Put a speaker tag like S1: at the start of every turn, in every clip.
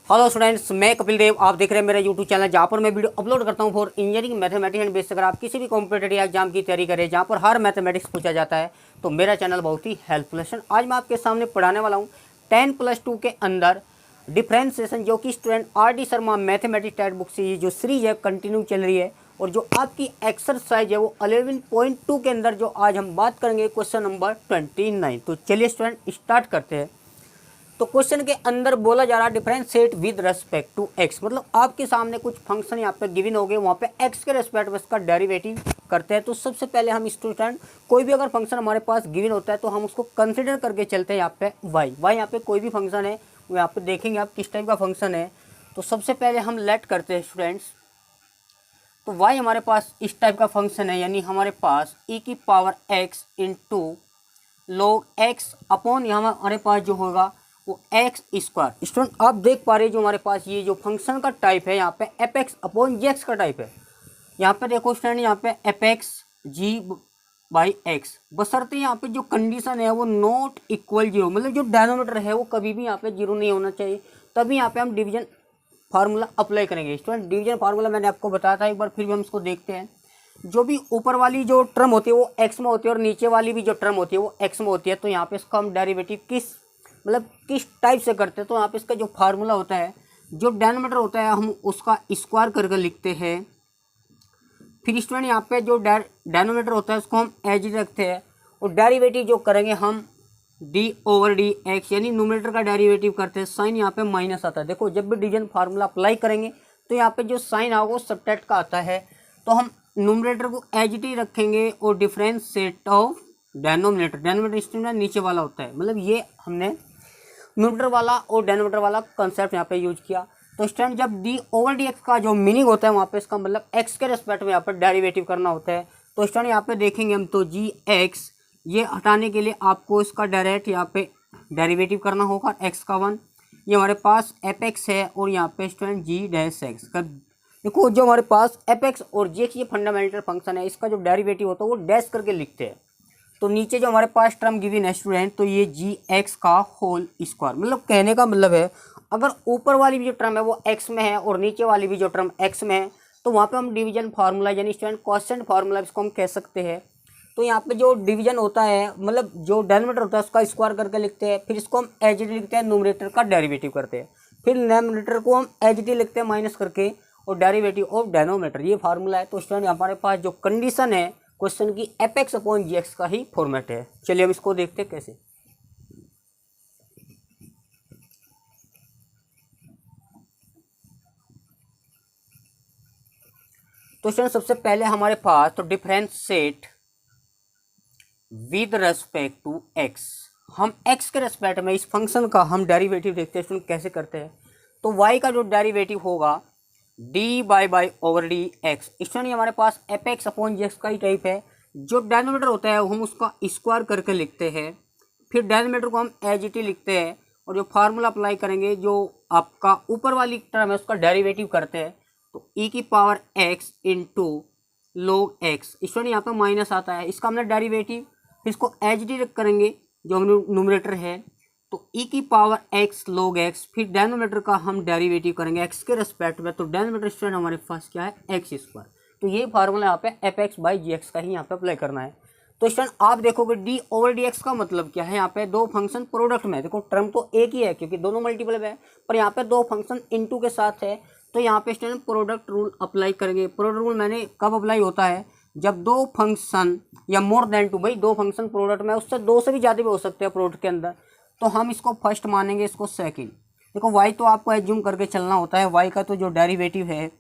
S1: Hello students, मैं कपिल देव। आप देख रहे हैं मेरा यूट्यूब चैनल जहाँ पर मैं वीडियो अपलोड करता हूँ for engineering mathematics and base. अगर आप किसी भी कॉम्पिटेटिव एग्जाम की तैयारी करें जहाँ पर हर मैथमेटिक्स पूछा जाता है तो मेरा चैनल बहुत ही हेल्पफुल है। आज मैं आपके सामने पढ़ाने वाला हूँ 10+2 के अंदर डिफ्रेंसिएशन, जो कि student RD Sharma mathematics text book से ये जो सीरीज है कंटिन्यू चल रही है। और जो आपकी एक्सरसाइज है वो 11.2 के अंदर जो आज हम बात करेंगे क्वेश्चन नंबर 29। तो चलिए स्टूडेंट स्टार्ट करते हैं। तो क्वेश्चन के अंदर बोला जा रहा है differentiate with respect to x, मतलब आपके सामने कुछ फंक्शन यहाँ पे गिवन हो गए, वहाँ पे एक्स के रेस्पेक्ट में इसका डेरिवेटिव करते हैं। तो सबसे पहले हम स्टूडेंट कोई भी अगर फंक्शन हमारे पास गिवन होता है तो हम उसको कंसिडर करके चलते हैं। यहाँ पे वाई यहाँ पे कोई भी फंक्शन है वो यहाँ पे देखेंगे आप किस टाइप का फंक्शन है। तो सबसे पहले हम लेट करते हैं स्टूडेंट्स। तो वाई हमारे पास इस टाइप का फंक्शन है, यानी हमारे पास e की power x into log x upon यहाँ हमारे पास जो होगा वो एक्स स्क्वायर। स्टूडेंट आप देख पा रहे हैं जो हमारे पास ये जो फंक्शन का टाइप है यहाँ पे f x upon g x का टाइप है। यहाँ पे देखो स्टूडेंट, यहाँ पे f x g by x, बशर्ते यहाँ पे जो कंडीशन है वो नॉट इक्वल जीरो, मतलब जो डिनोमिनेटर है वो कभी भी यहाँ पे जीरो नहीं होना चाहिए, तभी यहाँ पे हम डिवीजन फार्मूला अप्लाई करेंगे। स्टूडेंट डिवीजन फार्मूला मैंने आपको बताया था एक बार, फिर भी हम इसको देखते हैं। जो भी ऊपर वाली जो टर्म होती है वो एक्स में होती है और नीचे वाली भी जो टर्म होती है वो एक्स में होती है। तो यहाँ पे इसका हम डेरिवेटिव किस टाइप से करते हैं, तो यहाँ पे इसका जो फार्मूला होता है, जो डिनोमिनेटर होता है हम उसका स्क्वायर करके लिखते हैं। फिर स्टूडेंट यहाँ पे जो डिनोमिनेटर होता है उसको हम एज रखते हैं और डेरिवेटिव जो करेंगे हम d/dx, यानी न्यूमरेटर का डेरिवेटिव करते हैं। साइन यहाँ पे माइनस आता है। देखो जब भी डिवीजन फार्मूला अप्लाई करेंगे तो यहाँ पे जो साइन आओगे वो सबट्रैक्ट का आता है। तो हम न्यूमरेटर को एज रखेंगे और डिफरेंशिएट ऑफ डेनोमिनेटर स्टूडेंट नीचे वाला होता है, मतलब ये हमने न्यूमरेटर वाला और डेनोमिनेटर वाला कंसेप्ट यहाँ पे यूज किया। तो स्टूडेंट जब d/dx का जो मीनिंग होता है वहाँ पे इसका मतलब x के रेस्पेक्ट में यहाँ पर डेरिवेटिव करना होता है। तो स्टूडेंट यहाँ पे देखेंगे हम, तो gx ये हटाने के लिए आपको इसका डायरेक्ट यहाँ पे डेरिवेटिव करना होगा x का 1। ये हमारे पास एफ एक्स है और यहाँ पे स्टूडेंट g-x का, देखो जो हमारे पास एफ एक्स और जी ये फंडामेंटल फंक्शन है, इसका जो डेरिवेटिव होता है वो डैश करके लिखते हैं। तो नीचे जो हमारे पास टर्म गिवन है स्टूडेंट, तो ये g(x) का होल स्क्वायर, मतलब कहने का मतलब है अगर ऊपर वाली भी जो टर्म है वो x में है और नीचे वाली भी जो टर्म x में है तो वहाँ पे हम डिवीजन फार्मूला यानी स्टूडेंट क्वोशिएंट फार्मूला इसको हम कह सकते हैं। तो यहाँ पे जो डिवीजन होता है, मतलब जो डिनोमिनेटर होता है उसका स्क्वायर करके लिखते हैं, फिर इसको हम एच डी लिखते हैं, न्यूमरेटर का डेरिवेटिव करते हैं, फिर डिनोमिनेटर को हम एच डी लिखते हैं माइनस करके और डेरिवेटिव ऑफ डिनोमिनेटर, ये फार्मूला है। तो स्टूडेंट हमारे पास जो कंडीशन है क्वेश्चन की F x upon g x का ही फॉर्मेट है। चलिए हम इसको देखते हैं कैसे। तो स्टूडेंट सबसे पहले हमारे पास तो differentiate with respect to x, हम एक्स के रेस्पेक्ट में इस फंक्शन का हम डेरिवेटिव देखते हैं स्टूडेंट कैसे करते हैं। तो वाई का जो डेरिवेटिव होगा d/dx। स्टूडेंट हमारे पास F x upon g x का ही टाइप है। जो डिनोमिनेटर होता है हम उसका स्क्वायर करके लिखते हैं, फिर डिनोमिनेटर को हम एज इट लिखते हैं और जो फार्मूला अप्लाई करेंगे जो आपका ऊपर वाली टर्म है उसका डेरिवेटिव करते हैं। तो e की power x into log x, student यहाँ पे माइनस आता है, इसका हमने डेरिवेटिव, फिर इसको एज डी करेंगे जो न्यूमरेटर है, तो e की पावर x log x, फिर डिनोमिनेटर का हम डेरिवेटिव करेंगे x के रेस्पेक्ट में। तो डिनोमिनेटर स्टूडेंट हमारे पास क्या है, x स्क्वायर। तो ये फार्मूला यहाँ पे f x by g x का ही यहाँ पे अप्लाई करना है। तो स्टूडेंट आप देखोगे d/dx का मतलब क्या है, यहाँ पे दो फंक्शन प्रोडक्ट में, देखो टर्म तो एक ही है क्योंकि दोनों मल्टीपल है, पर यहाँ पे दो फंक्शन इनटू के साथ है। तो यहाँ पे स्टूडेंट प्रोडक्ट रूल अप्लाई करेंगे। प्रोडक्ट रूल मैंने कब अप्लाई होता है, जब दो फंक्शन या मोर देन टू, भाई दो फंक्शन प्रोडक्ट में, उससे दो से भी ज़्यादा भी हो सकते हैं प्रोडक्ट के अंदर, तो हम इसको फर्स्ट मानेंगे, इसको सेकेंड। देखो वाई तो आपको एज्यूम करके चलना होता है, वाई का तो जो डेरिवेटिव है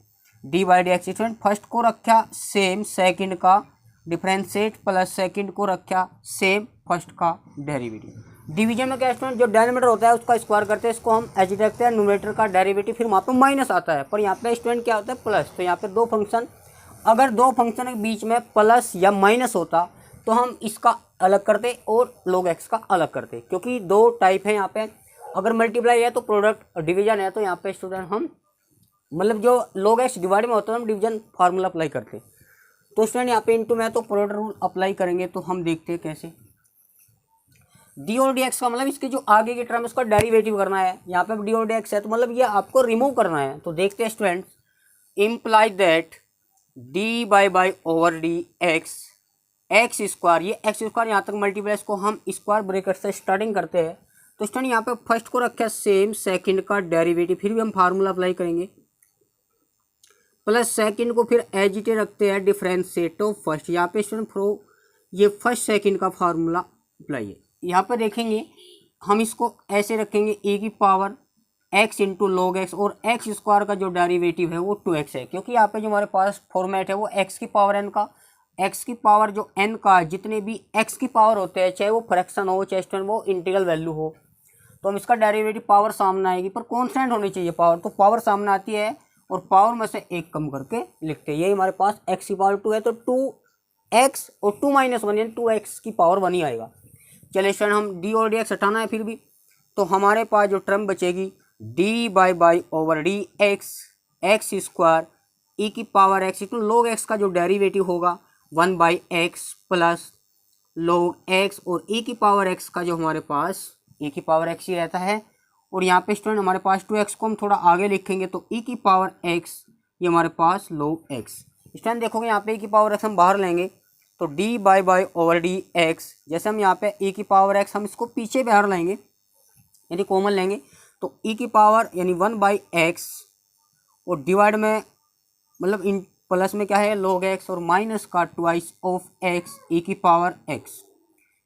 S1: d/dx, स्टूडेंट फर्स्ट को रखा सेम, सेकंड का डिफरेंशिएट प्लस सेकंड को रखा सेम, फर्स्ट का डेरिवेटिव। डिवीजन में क्या स्टूडेंट, जो डिनोमिनेटर होता है उसका स्क्वायर करते हैं, इसको हम एज रखते हैं, न्यूमरेटर का डेरिवेटिव, फिर वहाँ पे माइनस आता है, पर यहाँ पे स्टूडेंट क्या होता है प्लस। तो यहाँ पे दो फंक्शन, अगर दो फंक्शन के बीच में प्लस या माइनस होता तो हम इसका अलग करते और log x का अलग करते, क्योंकि दो टाइप है यहाँ पे। अगर मल्टीप्लाई है तो प्रोडक्ट, डिवीजन है तो यहाँ पे स्टूडेंट हम मतलब जो log x डिवाइड में होता है हम डिवीजन फार्मूला अप्लाई करते। तो स्टूडेंट यहाँ पे इनटू में तो प्रोडक्ट रूल अप्लाई करेंगे, तो हम देखते हैं कैसे। डी और डी एक्स का मतलब इसके जो आगे की टर्म उसका डेरिवेटिव करना है। यहाँ पे डी और डी एक्स है तो मतलब ये आपको रिमूव करना है। तो देखते हैं students, imply that d by over d x x square, ये एक्स स्क्वायर यहाँ तक मल्टीप्लाई, इसको हम स्क्वायर ब्रैकेट से स्टार्टिंग करते हैं। तो स्टूडेंट यहाँ पे फर्स्ट को रखा है सेम, सेकंड का डेरिवेटिव, फिर भी हम फार्मूला अप्लाई करेंगे, प्लस सेकंड को फिर एज इट रखते हैं डिफरेंशिएट ऑफ फर्स्ट। यहाँ पे स्टूडेंट फ्रो ये फर्स्ट सेकंड का फार्मूला अप्लाई है। यहाँ पर देखेंगे हम इसको ऐसे रखेंगे e की power x into log x, और एक्स स्क्वायर का जो डेरिवेटिव है वो 2x है, क्योंकि यहाँ पे जो हमारे पास फॉर्मेट है वो x की पावर n का, x की पावर जो n का जितने भी x की पावर होते हैं, चाहे वो फ्रैक्शन हो चाहे स्टूडेंट वो इंटीग्रल वैल्यू हो, तो हम इसका डेरिवेटिव पावर सामने आएगी, पर कॉन्स्टेंट होनी चाहिए पावर, तो पावर सामने आती है और पावर में से एक कम करके लिखते हैं। यही हमारे पास x की पावर 2 है, तो 2x और 2 - 1 यानी 2x की पावर 1 ही आएगा। चलिए स्टूडेंट हम डी और डी एक्स हटाना है फिर भी, तो हमारे पास जो टर्म बचेगी d by over d x x square e की power x equal log x का जो डेरिवेटिव होगा 1/x प्लस लॉग एक्स, और ई की पावर एक्स का जो हमारे पास ई की पावर एक्स ही रहता है। और यहाँ पे स्टूडेंट हमारे पास 2x को हम थोड़ा आगे लिखेंगे, तो ई की पावर एक्स ये हमारे पास लॉग एक्स। स्टूडेंट देखोगे यहाँ पे ई की पावर एक्स हम बाहर लेंगे, तो d by over d x, जैसे हम यहाँ पे ई की पावर एक्स हम इसको पीछे बाहर लेंगे यानी कॉमन लेंगे, तो ई की पावर यानी 1/x और डिवाइड में मतलब इन प्लस में क्या है log x और माइनस का ट्वाइस ऑफ x ई की पावर x।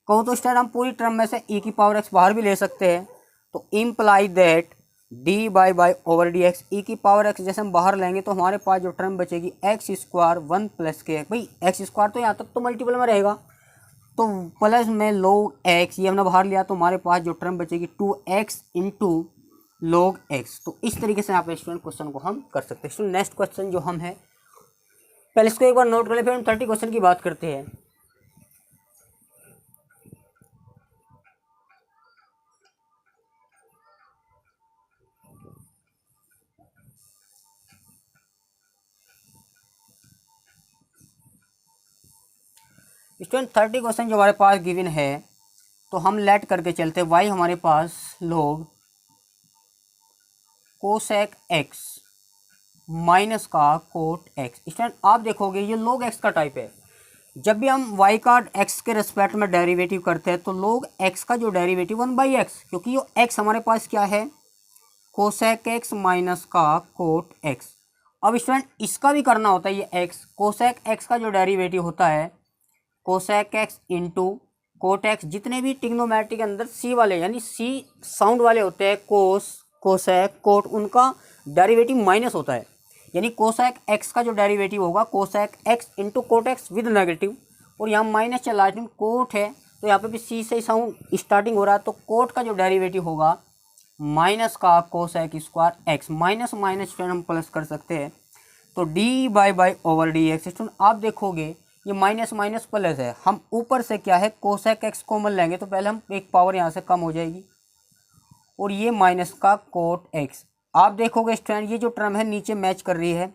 S1: कहो तो स्टूडेंट हम पूरी टर्म में से ई की पावर x बाहर भी ले सकते हैं, तो imply that d by over d x e की पावर एक्स जैसे हम बाहर लेंगे तो हमारे पास जो टर्म बचेगी एक्स स्क्वायर 1 + के, भाई एक्स स्क्वायर तो यहाँ तक तो मल्टीपल में रहेगा, तो प्लस में log एक्स ये हमने बाहर लिया, तो हमारे पास जो टर्म बचेगी 2x इंटू log एक्स। तो इस तरीके से यहाँ पे स्टूडेंट क्वेश्चन को हम कर सकते हैं। स्टूडेंट नेक्स्ट क्वेश्चन जो हम है, पहले इसको एक बार नोट कर ले, फिर हम 30 क्वेश्चन की बात करते हैं। स्टूडेंट 30 क्वेश्चन जो हमारे पास गिवन है, तो हम लेट करके चलते, वाई हमारे पास log कोसेक एक्स माइनस का कोट एक्स। स्टूडेंट आप देखोगे ये log एक्स का टाइप है, जब भी हम y का x के रिस्पेक्ट में डेरिवेटिव करते हैं तो log x का जो डेरिवेटिव 1/x, क्योंकि ये x हमारे पास क्या है कोसेक एक्स माइनस का कोट एक्स। अब स्टूडेंट इसका भी करना होता है, ये x कोसेक एक्स का जो डेरिवेटिव होता है cosec x into cot x, जितने भी ट्रिग्नोमेट्री के अंदर सी वाले यानी सी साउंड वाले होते हैं कोस कोसेक कोट, उनका डेरिवेटिव माइनस होता है, यानी कोसेक एक्स का जो डेरिवेटिव होगा cosec x into cot x with negative, और यहाँ माइनस चला है कोट है तो यहाँ पे भी सी से साउंड स्टार्टिंग हो रहा है, तो कोट का जो डेरिवेटिव होगा माइनस का cosec square x, minus minus हम प्लस कर सकते हैं, तो d by over d x. Student आप देखोगे ये माइनस माइनस प्लस है, हम ऊपर से क्या है कोसेक एक्स कॉमन लेंगे, तो पहले हम एक पावर यहाँ से कम हो जाएगी, और ये माइनस का कोट एक्स। आप देखोगे स्टूडेंट ये जो टर्म है नीचे मैच कर रही है,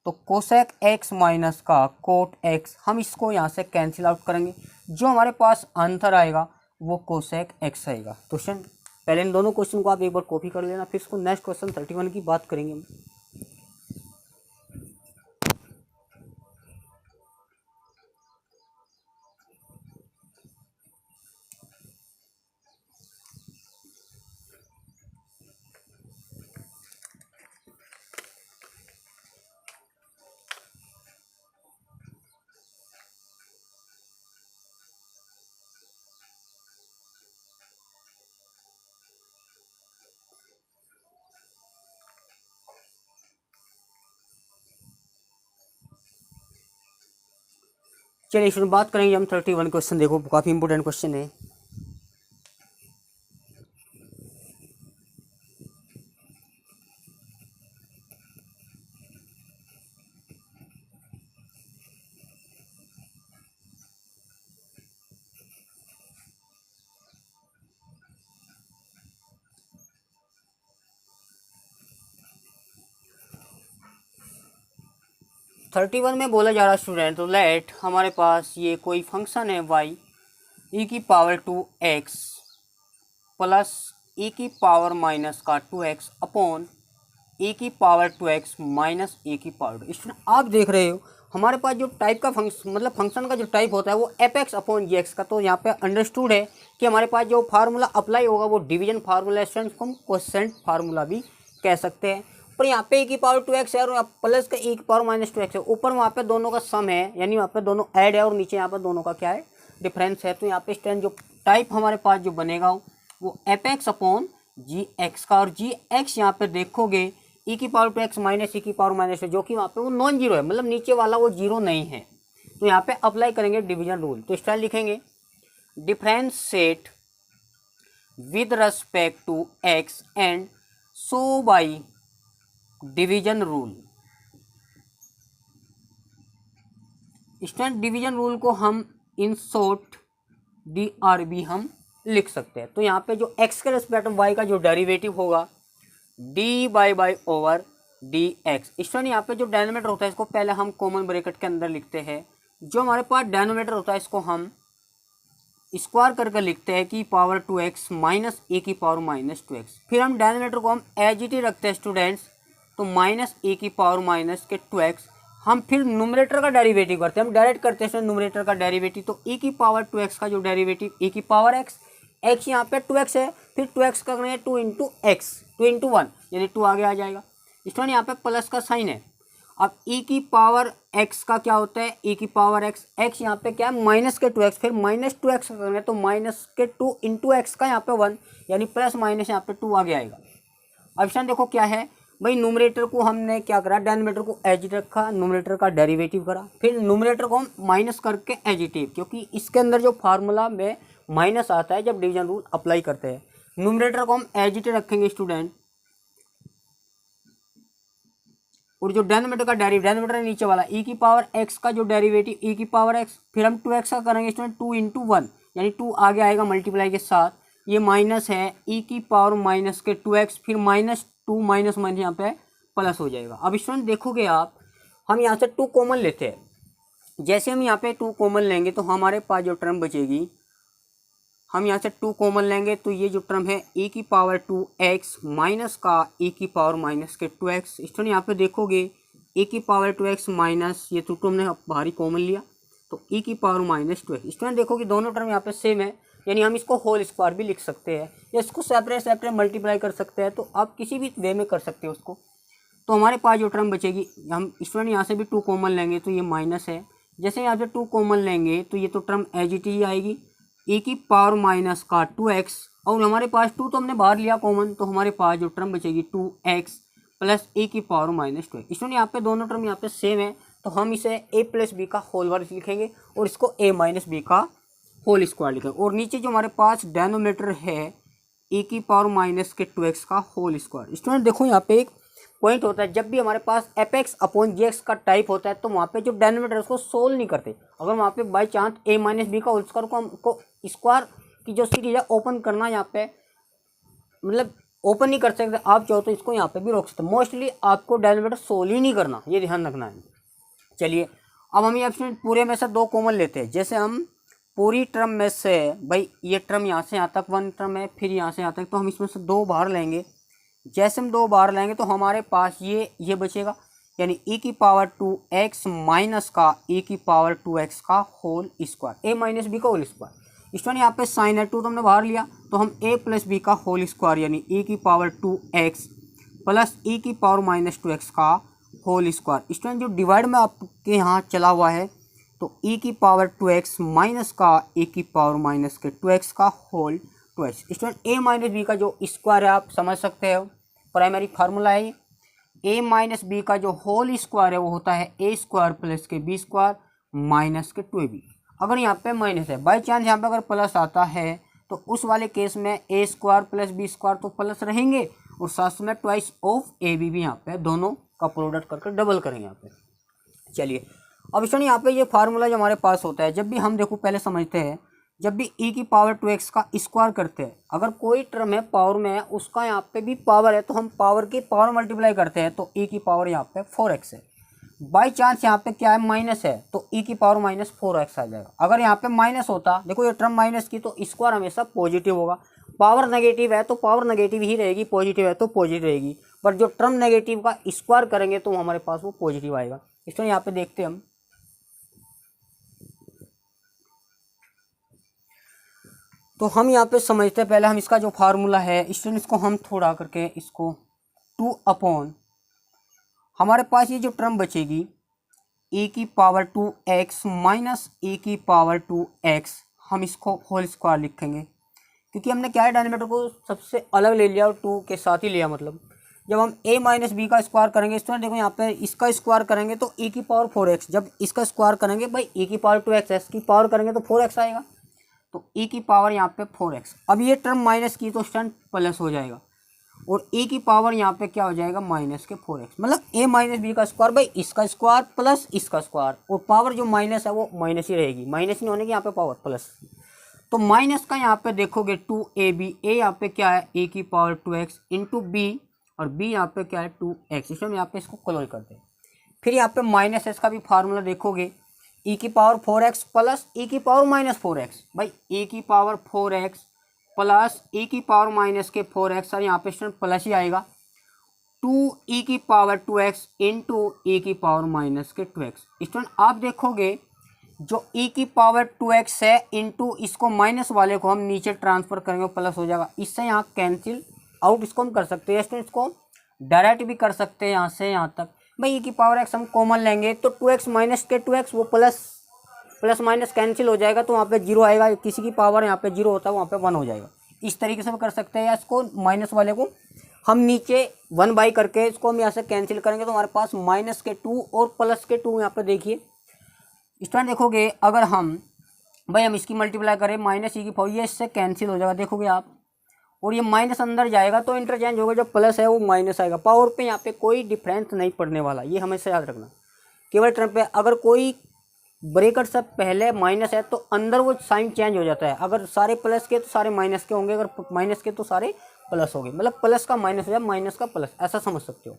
S1: तो कोसेक एक्स माइनस का कोट एक्स, हम इसको यहाँ से कैंसिल आउट करेंगे, जो हमारे पास आंसर आएगा वो कोसेक एक्स आएगा। तो स्टूडेंट पहले इन दोनों क्वेश्चन को आप एक बार कॉपी कर लेना, फिर इसको नेक्स्ट क्वेश्चन 31 की बात करेंगे हम। चलिए स्टूडेंट बात करेंगे हम 31 क्वेश्चन, देखो काफ़ी इंपॉर्टेंट क्वेश्चन है। थर्टी वन में बोला जा रहा स्टूडेंट, तो लेट हमारे पास ये कोई फंक्शन है y e की पावर 2x प्लस ई की पावर माइनस का 2x अपॉन ई की पावर 2x माइनस ई की पावर 2। इसमें आप देख रहे हो हमारे पास जो टाइप का फंक्शन का जो टाइप होता है वो F x upon g x का। तो यहाँ पे अंडरस्टूड है कि हमारे पास जो फार्मूला अप्लाई होगा वो डिवीजन फार्मूला है, को हम क्वोशेंट फार्मूला भी कह सकते हैं। पर यहाँ पे ई की पावर 2x है और प्लस का ई की पावर माइनस 2x है। ऊपर वहाँ पे दोनों का सम है, यानी वहाँ पे दोनों ऐड है, और नीचे यहाँ पे दोनों का क्या है, डिफरेंस है। तो यहाँ पे स्टैंड जो टाइप हमारे पास जो बनेगा वो F x upon g x का, और जी एक्स यहाँ पे देखोगे ई की पावर 2x माइनस ई की पावर माइनस है, जो कि वहाँ पे वो नॉन जीरो है, मतलब नीचे वाला वो जीरो नहीं है। तो यहाँ पे अप्लाई करेंगे डिवीजन रूल। तो स्टाइल लिखेंगे differentiate with respect to x and so by division rule. Stand division rule को हम इन शॉर्ट DRB हम लिख सकते हैं। तो यहाँ पे जो x के रेस्पेक्ट में y का जो डेरिवेटिव होगा dy by over dx। Student यहाँ पे जो डेनोमिनेटर होता है इसको पहले हम कॉमन ब्रैकेट के अंदर लिखते हैं। जो हमारे पास डेनोमिनेटर होता है इसको हम स्क्वायर करके लिखते हैं कि पावर 2x माइनस ए की पावर माइनस 2x। फिर हम डेनोमिनेटर को हम एज इट ही रखते हैं स्टूडेंट्स, तो माइनस ए की पावर माइनस के 2x। हम फिर न्यूमरेटर का डेरिवेटिव करते हैं, हम डायरेक्ट करते हैं न्यूमरेटर का डेरिवेटिव। तो e की पावर 2x का जो डेरिवेटिव e की पावर x, x यहाँ पे 2x है, फिर 2x का करेंगे 2 इंटू एक्स, 2 इंटू 1 यानी 2 आगे आ जाएगा। स्टूडेंट यहाँ पे प्लस का साइन है। अब e की पावर x का क्या होता है, e की पावर x, x यहाँ पे क्या है माइनस के 2x, फिर माइनस 2x का करेंगे तो माइनस के 2 इंटू एक्स का यहाँ पे 1 यानी प्लस माइनस यहाँ पे 2 आगे आएगा। अब स्टूडेंट देखो क्या है भाई, न्यूमरेटर को हमने क्या करा, डेनोमिनेटर को एज रखा, न्यूमरेटर का डेरिवेटिव करा, फिर न्यूमरेटर को हम माइनस करके एजिटिव, क्योंकि इसके अंदर जो फार्मूला में माइनस आता है जब डिवीजन रूल अप्लाई करते हैं। न्यूमरेटर को हम एजिटिव रखेंगे स्टूडेंट, और जो डेनोमिनेटर का डेनोमिनेटर है नीचे वाला e की पावर x का जो डेरिवेटिव e की पावर x, फिर हम 2x का करेंगे स्टूडेंट 2 इंटू 1 यानी 2 आगे आएगा मल्टीप्लाई के साथ, ये माइनस है e की पावर माइनस के 2x, फिर माइनस 2 माइनस माइनस यहाँ पे प्लस हो जाएगा। अब स्टूडेंट देखोगे आप, हम यहाँ से 2 कॉमन लेते हैं। जैसे हम यहाँ पे 2 कॉमन लेंगे तो हमारे पास जो टर्म बचेगी, हम यहाँ से 2 कॉमन लेंगे तो ये जो टर्म है e की पावर 2x माइनस का e की पावर माइनस के 2x। स्टूडेंट यहाँ पे देखोगे e की पावर 2x माइनस ये 2 हमने बाहरी कॉमन लिया तो e की पावर माइनस 2x। स्टूडेंट देखोगे दोनों टर्म यहाँ पे सेम है, यानी हम इसको होल स्क्वायर भी लिख सकते हैं या इसको सेपरेट मल्टीप्लाई कर सकते हैं, तो आप किसी भी वे में कर सकते हो उसको। तो हमारे पास जो टर्म बचेगी, हम स्टूडेंट यहाँ से भी 2 कॉमन लेंगे तो ये माइनस है, जैसे यहाँ से 2 कॉमन लेंगे तो ये तो टर्म एज इट ही आएगी e की पावर माइनस का 2x, और हमारे पास 2 तो हमने बाहर लिया कॉमन, तो हमारे पास जो टर्म बचेगी 2x प्लस e की पावर माइनस 2। स्टूडेंट यहाँ पे दोनों टर्म यहाँ पे सेम है, तो हम इसे a प्लस बी का होल वर्ग लिखेंगे और इसको a माइनस बी का होल स्क्वायर लिखेंगे, और नीचे जो हमारे पास डेनोमिनेटर है e की पावर माइनस के 2x का होल स्क्वायर। स्टूडेंट देखो यहाँ पे एक पॉइंट होता है, जब भी हमारे पास F x upon g x का टाइप होता है तो वहाँ पे जो डेनोमिनेटर उसको सोल्व नहीं करते। अगर वहाँ पे by chance a minus b का होल स्क्वायर को हमको स्क्वायर की जो सीरीज है ओपन करना, यहाँ पे मतलब ओपन नहीं कर सकते, आप चाहो तो इसको यहाँ पे भी रोक सकते। मोस्टली आपको डेनोमिनेटर सोल्व ही नहीं करना, ये ध्यान रखना है। चलिए अब हम ये ऑप्शन पूरे में से 2 कॉमन लेते हैं। जैसे हम पूरी टर्म में से भाई ये टर्म यहाँ से यहाँ तक 1 टर्म है, फिर यहाँ से यहाँ तक, तो हम इसमें से 2 बाहर लेंगे। जैसे हम 2 बाहर लेंगे तो हमारे पास ये बचेगा, यानी e की पावर 2x माइनस का e की पावर 2x का whole square, a minus b का होल स्क्वायर। स्टूडेंट यहाँ पे साइन है 2 तो हमने बाहर लिया, तो हम a प्लस बी का होल स्क्वायर यानी e की पावर 2x प्लस e की पावर माइनस 2x का होल स्क्वायर। स्टूडेंट जो डिवाइड में आपके यहाँ चला हुआ है तो e की पावर 2x माइनस का e की पावर माइनस के 2x का whole 2x। Student a minus b का जो स्क्वायर है आप समझ सकते हो, प्राइमरी फार्मूला है ये। a माइनस बी का जो होल स्क्वायर है वो होता है a स्क्वायर प्लस के b स्क्वायर माइनस के 2ab। अगर यहाँ पे माइनस है, बाई चांस यहाँ पे अगर प्लस आता है तो उस वाले केस में a square plus b square तो प्लस रहेंगे, और साथ में ट्वाइस ऑफ ab भी यहाँ पे दोनों का प्रोडक्ट करके डबल करेंगे यहाँ पे। चलिए अब स्टूडेंट यहाँ पे ये फार्मूला जो हमारे पास होता है, जब भी हम देखो पहले समझते हैं, जब भी e की पावर 2x का स्क्वायर करते हैं, अगर कोई टर्म है पावर में है उसका यहाँ पे भी पावर है तो हम पावर की पावर मल्टीप्लाई करते हैं, तो e की पावर यहाँ पे 4x है। बाई चांस यहाँ पे क्या है माइनस है तो e की पावर माइनस 4x आ जाएगा। अगर यहाँ पे माइनस होता, देखो ये टर्म माइनस की, तो स्क्वायर हमेशा पॉजिटिव होगा, पावर नेगेटिव है तो पावर नेगेटिव ही रहेगी, पॉजिटिव है तो पॉजिटिव रहेगी, पर जो टर्म नेगेटिव का स्क्वायर करेंगे तो हमारे पास वो पॉजिटिव आएगा। इसलिए यहाँ पे देखते हैं हम, तो हम यहाँ पे समझते हैं पहले हम इसका जो फार्मूला है स्टूडेंट, इसको हम थोड़ा करके इसको 2 अपॉन, हमारे पास ये जो टर्म बचेगी e की पावर 2x माइनस e की पावर 2x, हम इसको होल स्क्वायर लिखेंगे क्योंकि हमने क्या है डिनोमिनेटर को सबसे अलग ले लिया और 2 के साथ ही लिया। मतलब जब हम a माइनस बी का स्क्वायर करेंगे स्टूडेंट, देखो यहाँ पे इसका स्क्वायर करेंगे तो e की पावर 4x, जब इसका स्क्वायर करेंगे भाई e की पावर 2x, s की पावर करेंगे तो 4x आएगा, तो e की पावर यहाँ पे 4x। अब ये टर्म माइनस की तो स्टूडेंट प्लस हो जाएगा और e की पावर यहाँ पे क्या हो जाएगा माइनस के 4x, मतलब a माइनस बी का स्क्वायर भाई इसका स्क्वायर प्लस इसका स्क्वायर, और पावर जो माइनस है वो माइनस ही रहेगी, माइनस नहीं होने की यहाँ पे पावर प्लस। तो माइनस का यहाँ पे देखोगे 2ab, a यहाँ पे क्या है a की पावर 2x इंटू b, और b यहाँ पे क्या है 2x, इसमें हम यहाँ पे इसको क्लोज करते हैं। फिर यहाँ पे माइनस s का भी फार्मूला देखोगे e की पावर 4x प्लस e की पावर माइनस 4x, भाई e की पावर 4x प्लस e की पावर माइनस के 4x, सर यहाँ पे स्टूडेंट प्लस ही आएगा, 2e की पावर 2x इंटू e की पावर माइनस के 2x। स्टूडेंट आप देखोगे जो e की पावर 2x है इंटू इसको माइनस वाले को हम नीचे ट्रांसफर करेंगे प्लस हो जाएगा, इससे यहाँ कैंसिल आउट इसको हम कर सकते हैं स्टूडेंट, इसको डायरेक्ट भी कर सकते हैं यहाँ से यहाँ तक। भाई e की पावर x हम कॉमन लेंगे तो 2x माइनस के 2x वो प्लस माइनस कैंसिल हो जाएगा, तो वहाँ पे 0 आएगा, किसी की पावर यहाँ पे 0 होता है वहाँ पे 1 हो जाएगा। इस तरीके से हम कर सकते हैं, या इसको माइनस वाले को हम नीचे 1 करके इसको हम यहाँ से कैंसिल करेंगे तो हमारे पास माइनस के 2 और प्लस के 2 यहाँ पे देखिए स्टूडेंट, देखोगे अगर हम भाई हम इसकी मल्टीप्लाई करें माइनस ई की पावर, ये इससे कैंसिल हो जाएगा देखोगे आप, और ये माइनस अंदर जाएगा तो इंटरचेंज होगा, जो प्लस है वो माइनस आएगा, पावर पे यहाँ पे कोई डिफरेंस नहीं पड़ने वाला, ये हमेशा याद रखना। केवल टर्म पे अगर कोई ब्रेकेट से पहले माइनस है तो अंदर वो साइन चेंज हो जाता है, अगर सारे प्लस के तो सारे माइनस के होंगे, अगर माइनस के तो सारे प्लस होंगे, मतलब प्लस का माइनस हो जाए माइनस का प्लस, ऐसा समझ सकते हो।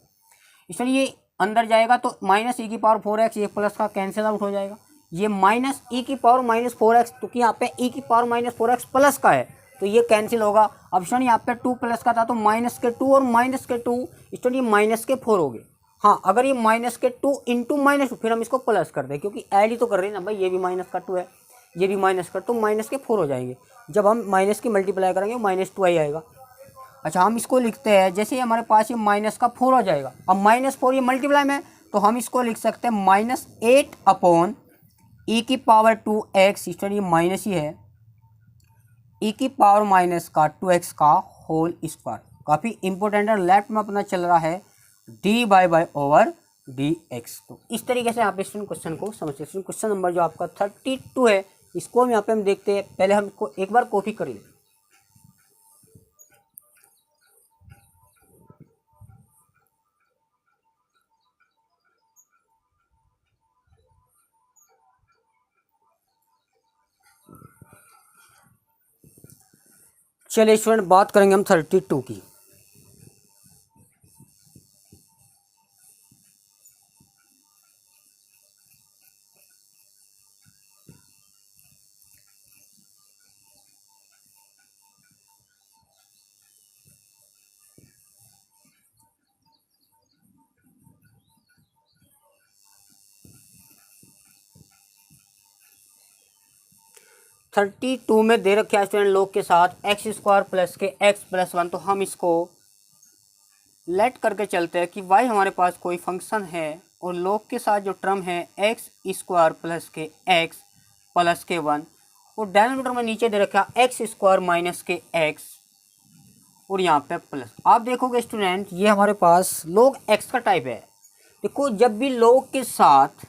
S1: इसलिए ये अंदर जाएगा तो माइनस ई की पावर 4x, ये प्लस का कैंसिल आउट हो जाएगा, ये माइनस ई की पावर माइनस 4x, क्योंकि यहाँ पे ई की पावर माइनस 4x प्लस का है तो ये कैंसिल होगा। ऑप्शन यहाँ पे 2 प्लस का था तो माइनस के 2 और माइनस के 2, इसलिए ये माइनस के 4 हो गए। हाँ अगर ये माइनस के 2 इंटू माइनस 2 फिर हम इसको प्लस कर दें, क्योंकि ऐड ही तो कर रहे हैं ना भाई, ये भी माइनस का 2 है ये भी माइनस का, तो माइनस के 4 हो जाएंगे, जब हम माइनस की मल्टीप्लाई करेंगे माइनस 2 ही आएगा। अच्छा हम इसको लिखते हैं, जैसे हमारे पास ये माइनस का 4 हो जाएगा, अब माइनस 4 ये मल्टीप्लाई में तो हम इसको लिख सकते हैं माइनस 8 अपॉन ई की पावर 2x, इसलिए ये माइनस ही है, ई की पावर माइनस का 2x का होल स्क्वायर, काफ़ी इंपॉर्टेंट है, लेफ्ट में अपना चल रहा है d by over d x. तो इस तरीके से आप स्टूडेंट क्वेश्चन को समझते हैं। क्वेश्चन नंबर जो आपका 32 है इसको हम यहाँ पे हम देखते हैं, पहले हम इसको एक बार कॉपी कर लें। चलिए स्टूडेंट बात करेंगे हम 32 की। थर्टी टू में दे रखा है स्टूडेंट लोग के साथ एक्स स्क्वायर प्लस के एक्स प्लस 1, तो हम इसको लेट करके चलते हैं कि भाई हमारे पास कोई फंक्शन है और लोग के साथ जो टर्म है एक्स स्क्वायर प्लस के एक्स प्लस के 1, और डिनोमिनेटर में नीचे दे रखा है एक्स स्क्वायर माइनस के एक्स और यहाँ पे प्लस। आप देखोगे स्टूडेंट ये हमारे पास लोग एक्स का टाइप है। देखो जब भी लोग के साथ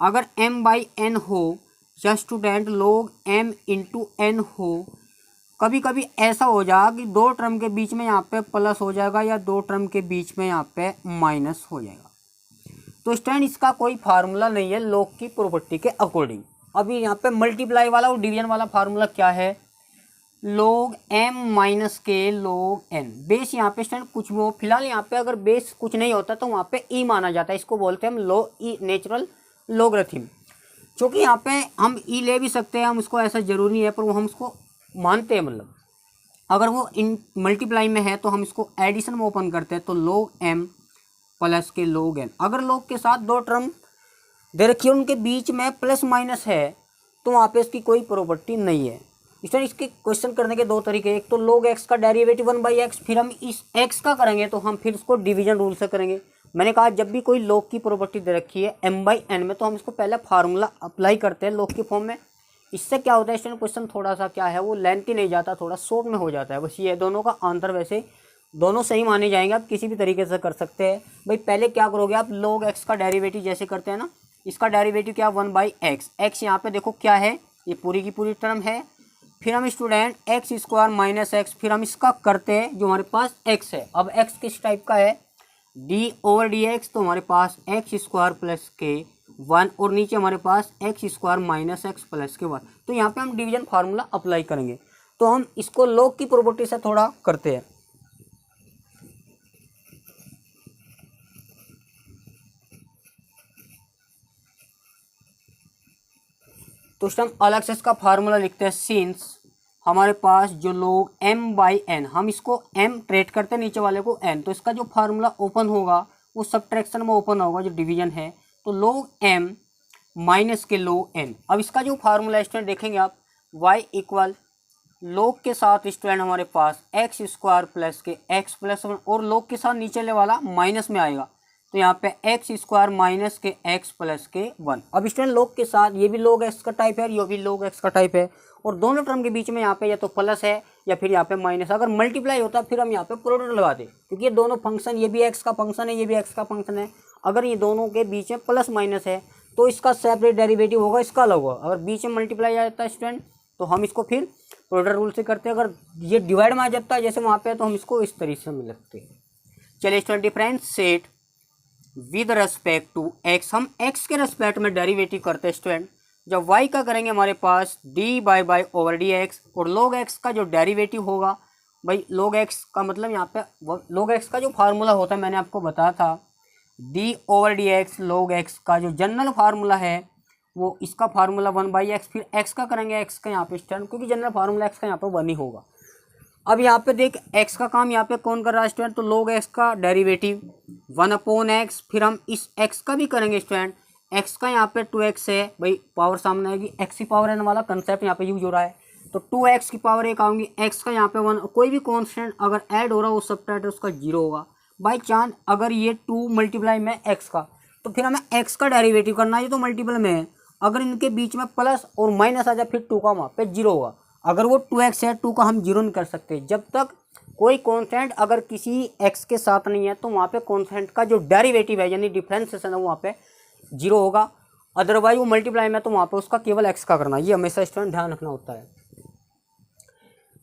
S1: अगर m/n हो या स्टूडेंट लोग m इंटू एन हो, कभी कभी ऐसा हो जाएगा कि 2 टर्म के बीच में यहाँ पे प्लस हो जाएगा या 2 टर्म के बीच में यहाँ पे माइनस हो जाएगा, तो स्टूडेंट इसका कोई फार्मूला नहीं है लोग की प्रॉपर्टी के अकॉर्डिंग। अभी यहाँ पे मल्टीप्लाई वाला और डिवीजन वाला फार्मूला क्या है, लोग m माइनस के लोग n, बेस यहाँ पे स्टूडेंट कुछ भी हो, फिलहाल यहाँ पे अगर बेस कुछ नहीं होता तो वहाँ पे e माना जाता है, इसको बोलते हैं हम नेचुरल लोगरिथम। क्योंकि यहाँ पे हम ई ले भी सकते हैं, हम उसको ऐसा ज़रूरी नहीं है पर वो हम उसको मानते हैं, मतलब अगर वो इन मल्टीप्लाई में है तो हम इसको एडिशन में ओपन करते हैं, तो log m प्लस के log n। अगर log के साथ दो टर्म दे रखी है, उनके बीच में प्लस माइनस है, तो वहाँ पे इसकी कोई प्रॉपर्टी नहीं है। इस तरह इसके क्वेश्चन करने के दो तरीके, एक तो log x का डेरिवेटिव 1/x, फिर हम इस x का करेंगे तो हम फिर इसको डिवीजन रूल से करेंगे। मैंने कहा जब भी कोई log की प्रॉपर्टी दे रखी है m/n में, तो हम इसको पहले फार्मूला अप्लाई करते हैं log की फॉर्म में। इससे क्या होता है स्टूडेंट, क्वेश्चन थोड़ा सा क्या है वो लेंथी नहीं जाता, थोड़ा शॉर्ट में हो जाता है, बस ये दोनों का आंसर। वैसे दोनों सही माने जाएंगे, आप किसी भी तरीके से कर सकते हैं। भाई पहले क्या करोगे आप, log x का डेरिवेटिव जैसे करते हैं ना, इसका डेरिवेटिव क्या 1/x, x यहाँ पे देखो क्या है, ये पूरी की पूरी टर्म है। फिर हम student x square minus x, फिर हम इसका करते हैं जो हमारे पास x है। अब x किस टाइप का है, d/dx, तो हमारे पास x स्क्वायर प्लस के 1, और नीचे हमारे पास x square minus x plus के 1। तो यहाँ पे हम डिवीजन फार्मूला अप्लाई करेंगे, तो हम इसको log की प्रॉपर्टी से थोड़ा करते हैं। तो हम अलग से इसका फार्मूला लिखते हैं, सिंस हमारे पास जो log m/n, हम इसको m ट्रेट करते हैं नीचे वाले को n, तो इसका जो फार्मूला ओपन होगा वो सब्ट्रैक्शन में ओपन होगा, जो डिवीजन है, तो log m माइनस के log n। अब इसका जो फार्मूला स्टूडेंट देखेंगे आप, y इक्वल log के साथ स्टूडेंट हमारे पास x स्क्वायर प्लस के x प्लस 1, और log के साथ नीचे वाला माइनस में आएगा, तो यहाँ पे x स्क्वायर माइनस के x प्लस के 1। अब स्टूडेंट log के साथ ये भी log x का टाइप है, ये भी log x का टाइप है, और दोनों टर्म के बीच में यहाँ पे या तो प्लस है या फिर यहाँ पे माइनस। अगर मल्टीप्लाई होता फिर हम यहाँ पे प्रोडक्ट लगाते, क्योंकि ये दोनों फंक्शन, ये भी x का फंक्शन है, ये भी x का फंक्शन है। अगर ये दोनों के बीच में प्लस माइनस है तो इसका सेपरेट डेरिवेटिव होगा, इसका अलग होगा। अगर बीच में मल्टीप्लाई आ जाता है स्टूडेंट, तो हम इसको फिर प्रोडक्ट रूल से करते हैं। अगर ये डिवाइड में आ जाता है जैसे वहाँ पे, तो हम इसको इस तरीके से लिखते हैं। चलिए student, differentiate with respect to x, हम x के रेस्पेक्ट में डेरिवेटिव करते हैं स्टूडेंट। जब y का करेंगे हमारे पास dy/dx, और log x का जो डेरिवेटिव होगा, भाई log x का मतलब यहाँ पे log x का जो फार्मूला होता है मैंने आपको बताया था, d/dx log x का जो जनरल फार्मूला है वो इसका फार्मूला 1/x, फिर x का करेंगे x का यहाँ पे स्टूडेंट, क्योंकि जनरल फार्मूला x का यहाँ पे 1 ही होगा। अब यहाँ पे देख x का काम यहाँ पे कौन कर रहा है स्टूडेंट, तो log x का डेरिवेटिव 1/x, फिर हम इस x का भी करेंगे स्टूडेंट। x का यहाँ पे 2x है, भाई पावर सामने आएगी, x की पावर n वाला कंसेप्ट यहाँ पे यूज हो रहा है, तो 2x की पावर 1 आऊँगी, x का यहाँ पे 1, कोई भी कॉन्स्टेंट अगर ऐड हो रहा है वो सबट्रैक्ट उसका 0 होगा। बाई चांस अगर ये 2 मल्टीप्लाई में x का, तो फिर हमें x का डेरिवेटिव करना है, ये तो मल्टीपल में है। अगर इनके बीच में प्लस और माइनस आ जाए फिर 2 का वहाँ पे 0 होगा। अगर वो 2x है, 2 का हम 0 नहीं कर सकते। जब तक कोई कॉन्स्टेंट अगर किसी x के साथ नहीं है, तो वहाँ पे कॉन्स्टेंट का जो डेरिवेटिव है यानी डिफरेंशिएशन है वहाँ पे 0 होगा। अदरवाइज वो मल्टीप्लाई में, तो वहाँ पे उसका केवल x का करना, ये हमेशा स्टूडेंट ध्यान रखना होता है।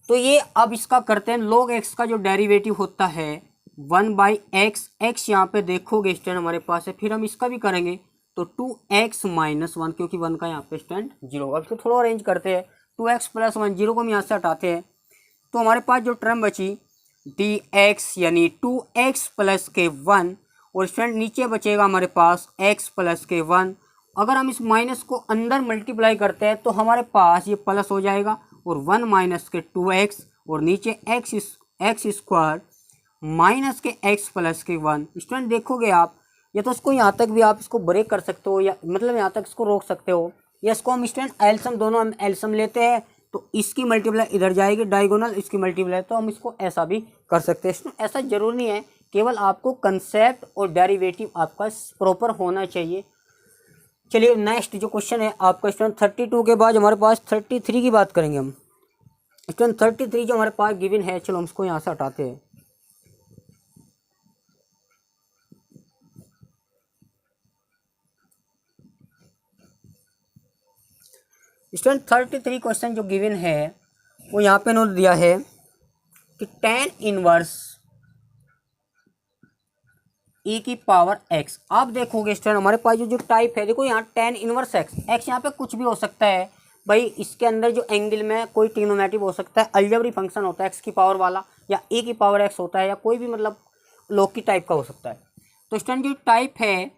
S1: तो ये अब इसका करते हैं, log x का जो डेरिवेटिव होता है 1/x, x यहाँ पे देखोगे स्टूडेंट हमारे पास है, फिर हम इसका भी करेंगे तो 2x माइनस 1, क्योंकि 1 का यहाँ पे स्टूडेंट 0 होगा। अब इसको थोड़ा अरेंज करते हैं, 2x प्लस 1, 0 को हम यहाँ से हटाते हैं, तो हमारे पास जो टर्म बची dx यानी 2x प्लस के 1, और स्टूडेंट नीचे बचेगा हमारे पास x प्लस के 1। अगर हम इस माइनस को अंदर मल्टीप्लाई करते हैं तो हमारे पास ये प्लस हो जाएगा, और 1 माइनस के 2x, और नीचे x स्क्वायर माइनस के x प्लस के 1। स्टूडेंट देखोगे आप, या तो इसको यहाँ तक भी आप इसको ब्रेक कर सकते हो, या मतलब यहाँ तक इसको रोक सकते हो, या इसको हम स्टूडेंट एल्सम, दोनों हम एल्सम लेते हैं, तो इसकी मल्टीप्लाई इधर जाएगी डायगोनल, इसकी मल्टीप्लाई, तो हम इसको ऐसा भी कर सकते हैं। ऐसा जरूरी नहीं है, केवल आपको कंसेप्ट और डेरिवेटिव आपका प्रॉपर होना चाहिए। चलिए नेक्स्ट जो क्वेश्चन है आपका स्टूडेंट 32 के बाद हमारे पास 33 की बात करेंगे हम। स्टूडेंट 33 जो हमारे पास गिवन है, चलो हम इसको यहाँ से हटाते हैं। स्टूडेंट 33 क्वेश्चन जो गिवन है वो यहाँ पे नोट दिया है कि tan इनवर्स e की पावर x। आप देखोगे स्टूडेंट हमारे पास जो टाइप है, देखो यहाँ tan इनवर्स x यहाँ पे कुछ भी हो सकता है भाई, इसके अंदर जो एंगल में कोई ट्रिग्नोमेट्री हो सकता है, अलजेब्रिक फंक्शन होता है x की पावर वाला, या e की पावर x होता है, या कोई भी मतलब log की टाइप का हो सकता है। तो स्टूडेंट जो टाइप है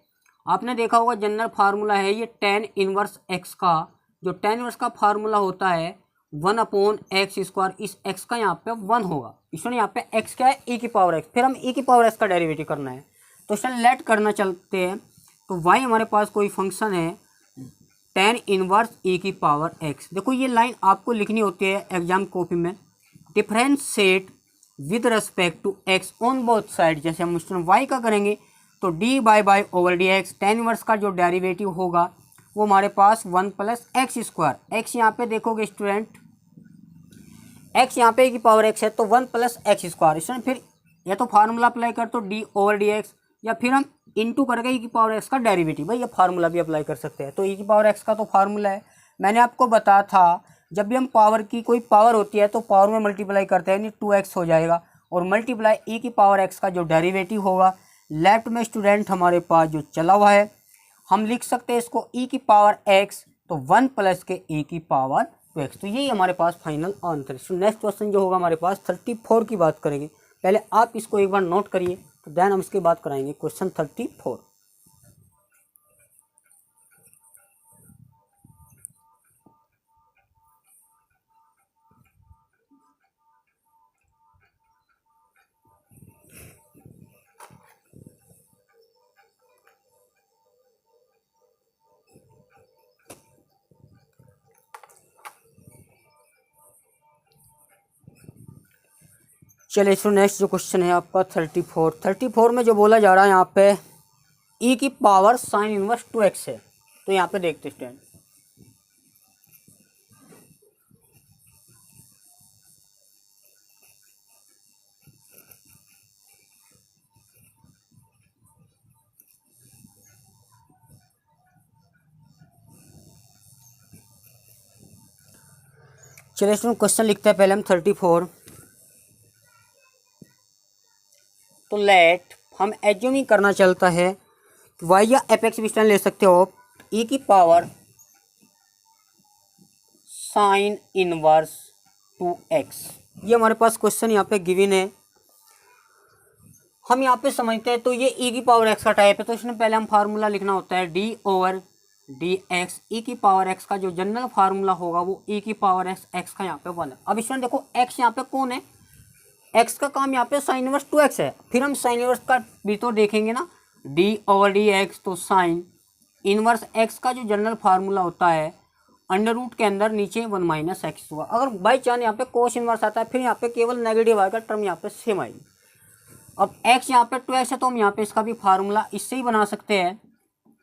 S1: आपने देखा होगा, जनरल फार्मूला है ये tan इनवर्स x का, जो tan इनवर्स का फार्मूला होता है 1/x², इस x का यहाँ पे 1 होगा। इसमें यहाँ पे x क्या है, e की पावर x, फिर हम e की पावर x का डेरिवेटिव करना है। तो इसमें लेट करना चलते हैं। तो y हमारे पास कोई फंक्शन है tan इनवर्स e की पावर x। देखो ये लाइन आपको लिखनी होती है एग्जाम कॉपी में, differentiate with respect to x on both side. जैसे हम स्टूडेंट y का करेंगे तो dy/dx, tan इनवर्स का जो डेरिवेटिव होगा वो हमारे पास 1 + x²। x यहाँ पे देखोगे स्टूडेंट, x यहाँ पे की पावर x है तो 1 + x²। स्टूडेंट फिर या तो फार्मूला अप्लाई कर तो d/dx, या फिर हम इंटू करके e की पावर x का डेरिवेटिव, भाई ये फार्मूला भी अप्लाई कर सकते हैं। तो e की पावर x का तो फार्मूला है, मैंने आपको बताया था जब भी हम पावर की कोई पावर होती है तो पावर में मल्टीप्लाई करते हैं, यानी 2x हो जाएगा, और मल्टीप्लाई e की पावर x का जो डेरिवेटिव होगा। लेफ्ट में स्टूडेंट हमारे पास जो चला हुआ है हम लिख सकते हैं इसको e की पावर x, तो 1 + के e की पावर 2x। तो यही हमारे पास फाइनल आंसर है। नेक्स्ट क्वेश्चन जो होगा हमारे पास 34 की बात करेंगे। पहले आप इसको एक बार नोट करिए, तो देन हम इसके बाद कराएंगे क्वेश्चन 34। चलिए सो नेक्स्ट जो क्वेश्चन है आपका 34 में जो बोला जा रहा है यहाँ पे e की पावर साइन इनवर्स 2x है। तो यहाँ पे देखते स्टूडेंट, चलिए स्टूडेंट क्वेश्चन लिखते हैं पहले हम 34। तो लेट हम एज्यूमिंग करना चलता है y या fx भी ले सकते हो, e की पावर साइन इनवर्स 2x। ये हमारे पास क्वेश्चन यहाँ पे गिवन है, हम यहाँ पे समझते हैं। तो ये e की पावर x का टाइप है, तो इसमें पहले हम फार्मूला लिखना होता है d/dx। e की पावर x का जो जनरल फार्मूला होगा वो e की पावर x का यहाँ पे 1 है। अब इसमें देखो x यहाँ पे कौन है, x का काम यहाँ पे साइन इनवर्स 2x है। फिर हम साइन इनवर्स का भी तो देखेंगे ना, d/dx। तो साइन इनवर्स x का जो जनरल फार्मूला होता है अंडर रूट के अंदर नीचे 1 - x हुआ। अगर बाई चांस यहाँ पे कोस इनवर्स आता है फिर यहाँ पे केवल नेगेटिव आएगा, टर्म यहाँ पे सेम आएगी। अब x यहाँ पे 2x है तो हम यहाँ पे इसका भी फार्मूला इससे ही बना सकते हैं।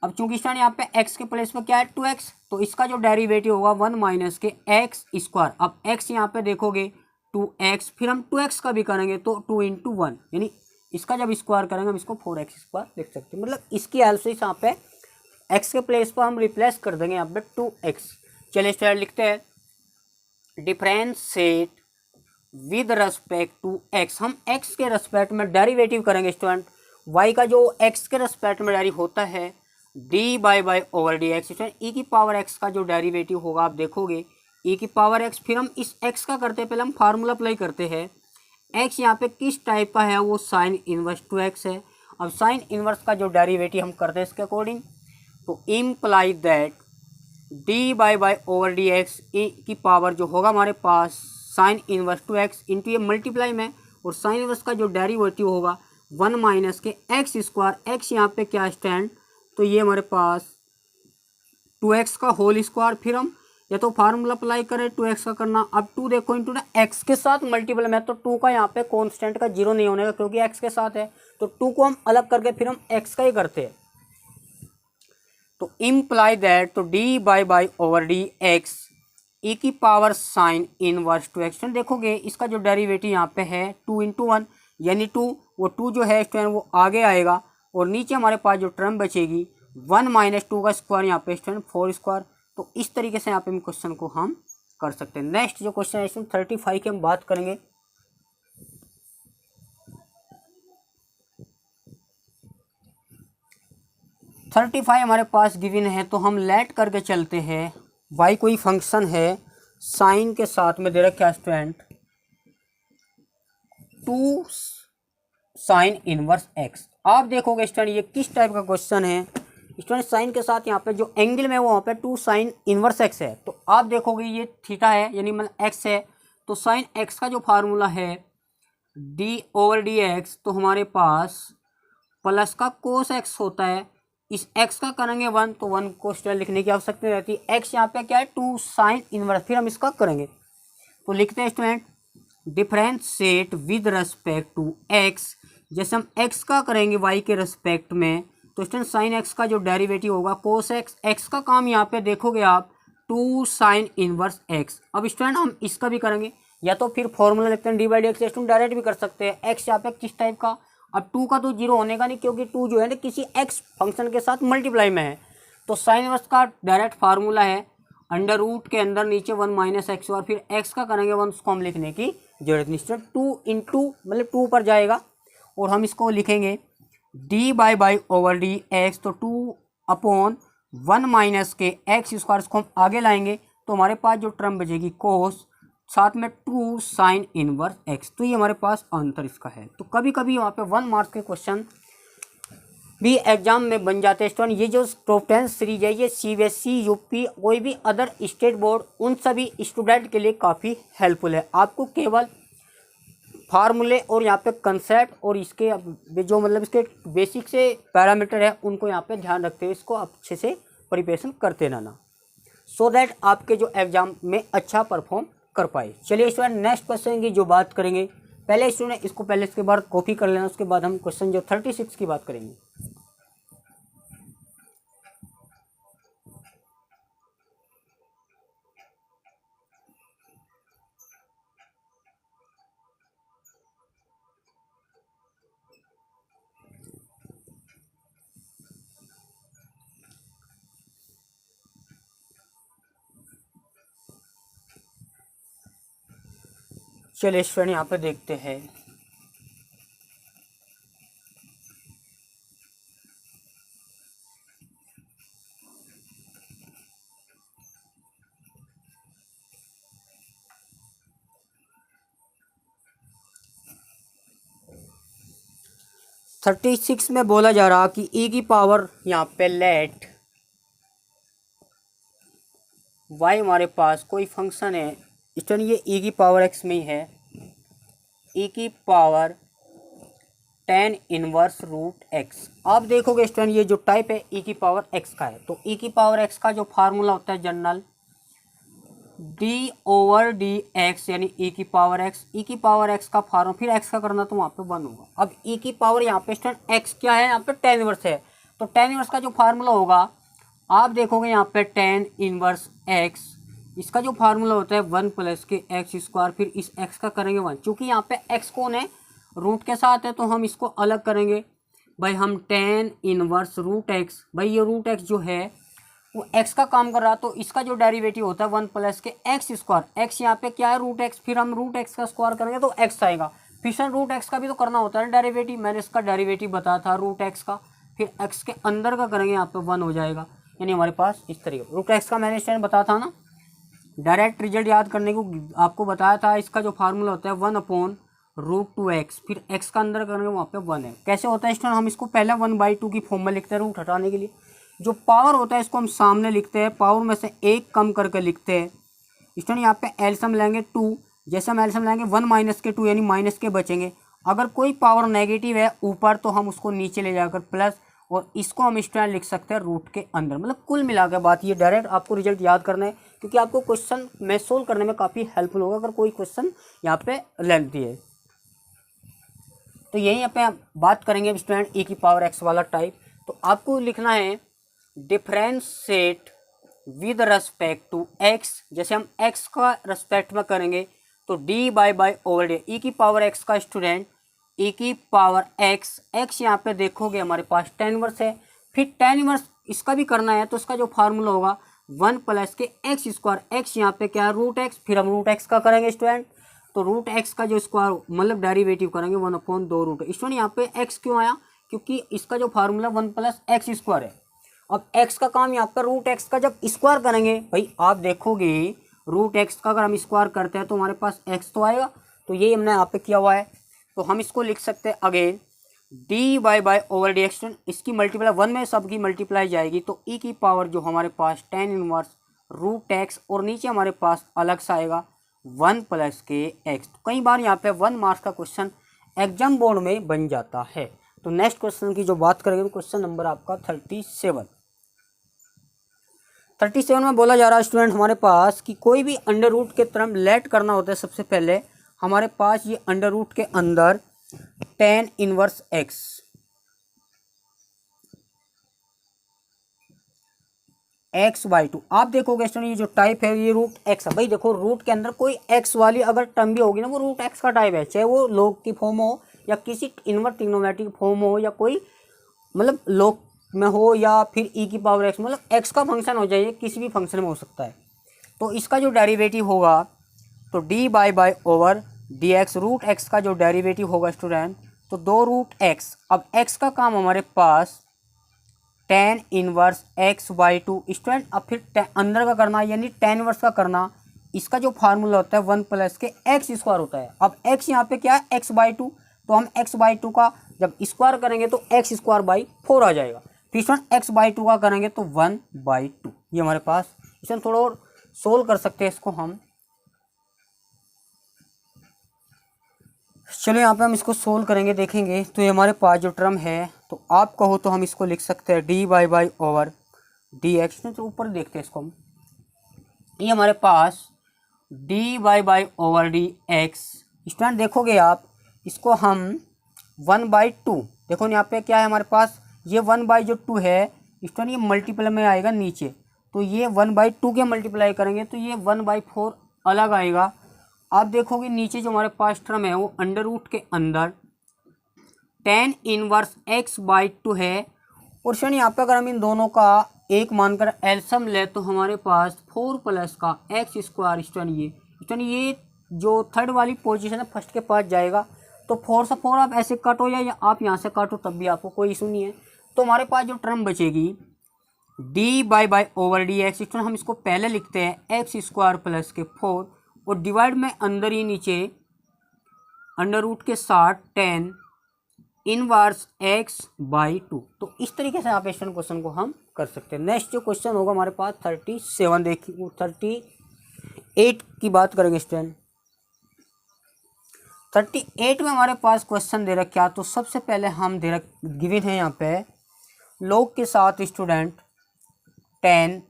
S1: अब चूंकि इस यहाँ पे x के प्लेस में क्या है 2x, तो इसका जो डेरिवेटिव होगा 1 - के x²। अब x यहाँ पे देखोगे 2x, फिर हम 2x का भी करेंगे तो 2 × 1, यानी इसका जब स्क्वायर करेंगे हम इसको 4x² लिख सकते हैं। मतलब इसकी हेल्प से यहाँ पे x के प्लेस पर हम रिप्लेस कर देंगे यहाँ पे 2x। चलिए स्टूडेंट लिखते हैं differentiate with respect to x। हम x के रिस्पेक्ट में डेरिवेटिव करेंगे स्टूडेंट। y का जो x के रिस्पेक्ट में डेरिव होता है dy/dx। e की पावर x का जो डेरिवेटिव होगा आप देखोगे e की पावर x, फिर हम इस x का करते हैं, पहले हम फार्मूला अप्लाई करते हैं। x यहाँ पे किस टाइप का है, वो साइन इनवर्स 2x है। अब साइन इनवर्स का जो डेरिवेटिव हम करते हैं इसके अकॉर्डिंग, तो इम्प्लाई दैट dy/dx e की पावर जो होगा हमारे पास साइन इनवर्स 2x इंटू ये मल्टीप्लाई में, और साइन इनवर्स का जो डेरिवेटिव होगा 1 - के x²। x यहाँ पे क्या स्टैंड, तो ये हमारे पास 2x का होल स्क्वायर। फिर हम या तो फार्मूला अप्लाई करें 2x का करना। अब 2 देखो इंटू ना x के साथ मल्टीपल में, तो 2 का यहाँ पे कांस्टेंट का 0 नहीं होने का क्योंकि x के साथ है, तो 2 को हम अलग करके फिर हम x का ही करते हैं। तो इम्प्लाई दैट, तो dy/dx e की पावर साइन इनवर्स 2x। देखोगे इसका जो डेरिवेटिव यहाँ पे है 2 × 1, यानी 2, वो 2 जो है स्टूडेंट वो आगे आएगा, और नीचे हमारे पास जो टर्म बचेगी 1 - 2 का स्क्वायर यहाँ पे स्टूडेंट 4²। तो इस तरीके से यहाँ पे क्वेश्चन को हम कर सकते हैं। नेक्स्ट जो क्वेश्चन है 35 की हम बात करेंगे। हमारे पास गिवन है, तो हम लेट करके चलते हैं। y कोई फंक्शन है साइन के साथ में दे रखा है स्टूडेंट 2 साइन इनवर्स x। आप देखोगे स्टूडेंट ये किस टाइप का क्वेश्चन है, स्टूडेंट साइन के साथ यहाँ पे जो एंगल में वो वहाँ पे 2 साइन इनवर्स एक्स है। तो आप देखोगे ये थीटा है यानी मतलब एक्स है, तो साइन एक्स का जो फार्मूला है d/dx, तो हमारे पास प्लस का कोस एक्स होता है, इस एक्स का करेंगे 1 तो 1 को स्टूडेंट लिखने की आवश्यकता रहती है। एक्स यहाँ पे क्या है 2 साइन इनवर्स, फिर हम इसका करेंगे तो लिखते हैं student differentiate with respect to x. जैसे हम एक्स का करेंगे वाई के रेस्पेक्ट में, तो स्टूडेंट साइन एक्स का जो डेरिवेटिव होगा कोस एक्स, एक्स का काम यहाँ पे देखोगे आप 2 साइन इनवर्स एक्स। अब स्टूडेंट हम इसका भी करेंगे, या तो फिर फॉर्मूला लिखते हैं d/dx, स्टूडेंट डायरेक्ट भी कर सकते हैं। एक्स यहाँ पे किस टाइप का, अब 2 का तो 0 होने का नहीं, क्योंकि 2 जो है ना किसी एक्स फंक्शन के साथ मल्टीप्लाई में है। तो साइन इनवर्स का डायरेक्ट फार्मूला है अंडर रूट के अंदर नीचे 1 माइनस एक्स, और फिर एक्स का करेंगे 1, उसको हम लिखने की जरूरत नहीं। स्टूडेंट 2 इंटू मतलब 2 पर जाएगा और हम इसको लिखेंगे d/dx, तो 2/1 माइनस के एक्स स्क्वायर, इसको हम आगे लाएंगे तो हमारे पास जो टर्म बचेगी कोस, साथ में 2 साइन इनवर्स एक्स। तो ये हमारे पास आंसर इसका है। तो कभी कभी वहाँ पे 1 मार्क्स के क्वेश्चन भी एग्जाम में बन जाते हैं स्टूडेंट। ये जो टॉप 10 सीरीज है ये CBSE, यूपी, कोई भी अदर स्टेट बोर्ड, उन सभी स्टूडेंट के लिए काफ़ी हेल्पफुल है। आपको केवल फार्मूले और यहाँ पे कंसेप्ट और इसके जो मतलब इसके बेसिक से पैरामीटर है उनको यहाँ पे ध्यान रखते हुए इसको अच्छे से प्रिपरेशन करते रहना, सो दैट आपके जो एग्जाम में अच्छा परफॉर्म कर पाए। चलिए स्टूडेंट नेक्स्ट क्वेश्चन की जो बात करेंगे, पहले स्टूडेंट इसको पहले इसके बाद कॉपी कर लेना, उसके बाद हम क्वेश्चन जो 36 की बात करेंगे। चलिए स्टूडेंट यहाँ पे देखते हैं। थर्टी सिक्स में बोला जा रहा कि e की पावर यहाँ पे लेट y हमारे पास कोई फंक्शन है स्टूडेंट, ये e की पावर x में ही है, e की power tan inverse root x। आप देखोगे स्टूडेंट ये जो टाइप है e की पावर x का है, तो e की पावर x का जो फार्मूला होता है जनरल d/dx यानी e की पावर x, e की पावर x का फार्मूला फिर x का करना तो वहाँ पे 1 होगा। अब e की पावर यहाँ पे स्टूडेंट x क्या है, यहाँ पे tan इनवर्स है, तो tan इनवर्स का जो फार्मूला होगा आप देखोगे यहाँ पे tan इनवर्स x, इसका जो फार्मूला होता है 1 प्लस के एक्स स्क्वायर, फिर इस x का करेंगे 1। चूँकि यहाँ पे x कौन है, रूट के साथ है, तो हम इसको अलग करेंगे भाई, हम tan इनवर्स रूट x, भाई ये रूट x जो है वो x का काम कर रहा, तो इसका जो डेरिवेटिव होता है 1 प्लस के एक्स स्क्वायर, x यहाँ पे क्या है रूट x, फिर हम रूट x का स्क्वायर करेंगे तो x आएगा, फिर सर रूट x का भी तो करना होता है डेरिवेटिव, मैंने इसका डेरिवेटिव बताया था रूट x का, फिर x के अंदर का करेंगे यहाँ पे 1 हो जाएगा, यानी हमारे पास इस तरीके रूट x का मैंने स्टैंड बताया था ना, डायरेक्ट रिजल्ट याद करने को आपको बताया था। इसका जो फार्मूला होता है 1/√2x, फिर x का अंदर करेंगे वहाँ पे 1 है। कैसे होता है स्टूडेंट, हम इसको पहले 1/2 की फॉर्म में लिखते हैं रूट हटाने के लिए, जो पावर होता है इसको हम सामने लिखते हैं, पावर में से 1 कम करके लिखते हैं स्टूडेंट। यहाँ पे एलसीएम लेंगे 2, जैसे हम एलसीएम लेंगे 1 माइनस के 2 यानी माइनस के बचेंगे, अगर कोई पावर नेगेटिव है ऊपर तो हम उसको नीचे ले जाकर प्लस, और इसको हम स्टूडेंट लिख सकते हैं रूट के अंदर। मतलब कुल मिलाकर बात ये डायरेक्ट आपको रिजल्ट याद करना है, क्योंकि आपको क्वेश्चन में सोल्व करने में काफ़ी हेल्पफुल होगा अगर कोई क्वेश्चन यहाँ पे लेंथी है। तो यही यहाँ पे बात करेंगे स्टूडेंट e की पावर x वाला टाइप। तो आपको लिखना है differentiate with respect to x, जैसे हम x का रेस्पेक्ट में करेंगे तो d/d e की पावर x का स्टूडेंट e की पावर x यहाँ पे देखोगे हमारे पास tan इनवर्स है, फिर tan इनवर्स इसका भी करना है, तो इसका जो फार्मूला होगा 1 प्लस के एक्स स्क्वायर, x यहाँ पे क्या है रूट x, फिर हम रूट x का करेंगे स्टूडेंट, तो रूट x का जो स्क्वायर मतलब डेरिवेटिव करेंगे 1/2 रूट। स्टूडेंट यहाँ पे x क्यों आया, क्योंकि इसका जो फार्मूला 1 प्लस एक्स स्क्वायर है। अब x का काम यहाँ पर रूट x का जब स्क्वायर करेंगे, भाई आप देखोगे रूट x का अगर हम स्क्वायर करते हैं तो हमारे पास x तो आएगा, तो यही हमने यहाँ पे किया हुआ है। तो हम इसको लिख सकते हैं again D by over d x, इसकी मल्टीप्लाई 1 में सबकी मल्टीप्लाई जाएगी तो ई की पावर जो हमारे पास टेन इनवर्स रूट एक्स, और नीचे हमारे पास अलग सा आएगा 1 प्लस के एक्स। तो कई बार यहाँ पे 1 मार्क्स का क्वेश्चन एग्जाम बोर्ड में बन जाता है। तो नेक्स्ट क्वेश्चन की जो बात करेंगे क्वेश्चन नंबर आपका 37 में बोला जा रहा है स्टूडेंट हमारे पास कि कोई भी अंडर रूट के टर्म लेट करना होता है। सबसे पहले हमारे पास ये अंडर रूट के अंदर ten inverse x, x by to, आप देखोगे स्टूडेंट ये जो टाइप है ये रूट एक्स है। भाई देखो रूट के अंदर कोई एक्स वाली अगर टर्म भी होगी ना वो रूट एक्स का टाइप है, चाहे वो लॉग की फॉर्म हो या किसी इनवर्स ट्रिग्नोमेट्रिक फॉर्म हो या कोई मतलब लॉग में हो या फिर ई की पावर एक्स, मतलब एक्स का फंक्शन हो जाए, किसी भी फंक्शन में हो सकता है। तो इसका जो डेरिवेटिव होगा तो d by over d x, root x का जो डेरिवेटिव होगा स्टूडेंट तो 2 रूट एक्स। अब एक्स का काम हमारे पास tan inverse x by two student, अब फिर अंदर का करना यानी टेन इनवर्स का करना, इसका जो फार्मूला होता है 1 प्लस के एक्स स्क्वायर होता है। अब एक्स यहाँ पे क्या है एक्स बाई टू, तो हम एक्स बाई टू का जब स्क्वायर करेंगे तो एक्स स्क्वायर बाई 4 आ जाएगा। फिर स्टूडेंट एक्स बाई टू का करेंगे तो 1 बाई टू, ये हमारे पास। इसमें थोड़ा और सोल्व कर सकते हैं इसको हम। चलो यहाँ पे हम इसको सोल्व करेंगे, देखेंगे तो ये हमारे पास जो टर्म है तो आप कहो तो हम इसको लिख सकते हैं d by over d x. तो ऊपर देखते हैं इसको हम, ये हमारे पास d by over d x. Student देखोगे आप इसको हम 1 बाई टू, देखो यहाँ पे क्या है हमारे पास ये 1 बाई जो 2 है स्टूडेंट ये मल्टीप्लाई में आएगा नीचे, तो ये 1 बाई 2 के मल्टीप्लाई करेंगे तो ये 1 बाई 4 अलग आएगा। आप देखोगे नीचे जो हमारे पास टर्म है वो अंडर रूट के अंदर ten inverse x by to है, और स्टूडेंट यहाँ पे अगर हम इन दोनों का एक मानकर एलसम ले तो हमारे पास 4 प्लस का एक्स स्क्वायर। स्टूडेंट ये जो थर्ड वाली पोजीशन है फर्स्ट के पास जाएगा, तो 4 से 4 आप ऐसे काटो या आप यहाँ से काटो तब भी आपको कोई इशू नहीं है। तो हमारे पास जो टर्म बचेगी d by over d x, student हम इसको पहले लिखते हैं एक्स स्क्वायर प्लस के 4, और डिवाइड में अंदर ही नीचे अंडर रूट के साथ 10 इनवर्स एक्स बाई टू। तो इस तरीके से आप इस क्वेश्चन को हम कर सकते हैं। नेक्स्ट जो क्वेश्चन होगा हमारे पास 37, देखिए 38 की बात करेंगे स्टूडेंट। 38 में हमारे पास क्वेश्चन दे रखा क्या, तो सबसे पहले हम दे रख गिवन है यहाँ पे लॉग के साथ स्टूडेंट 10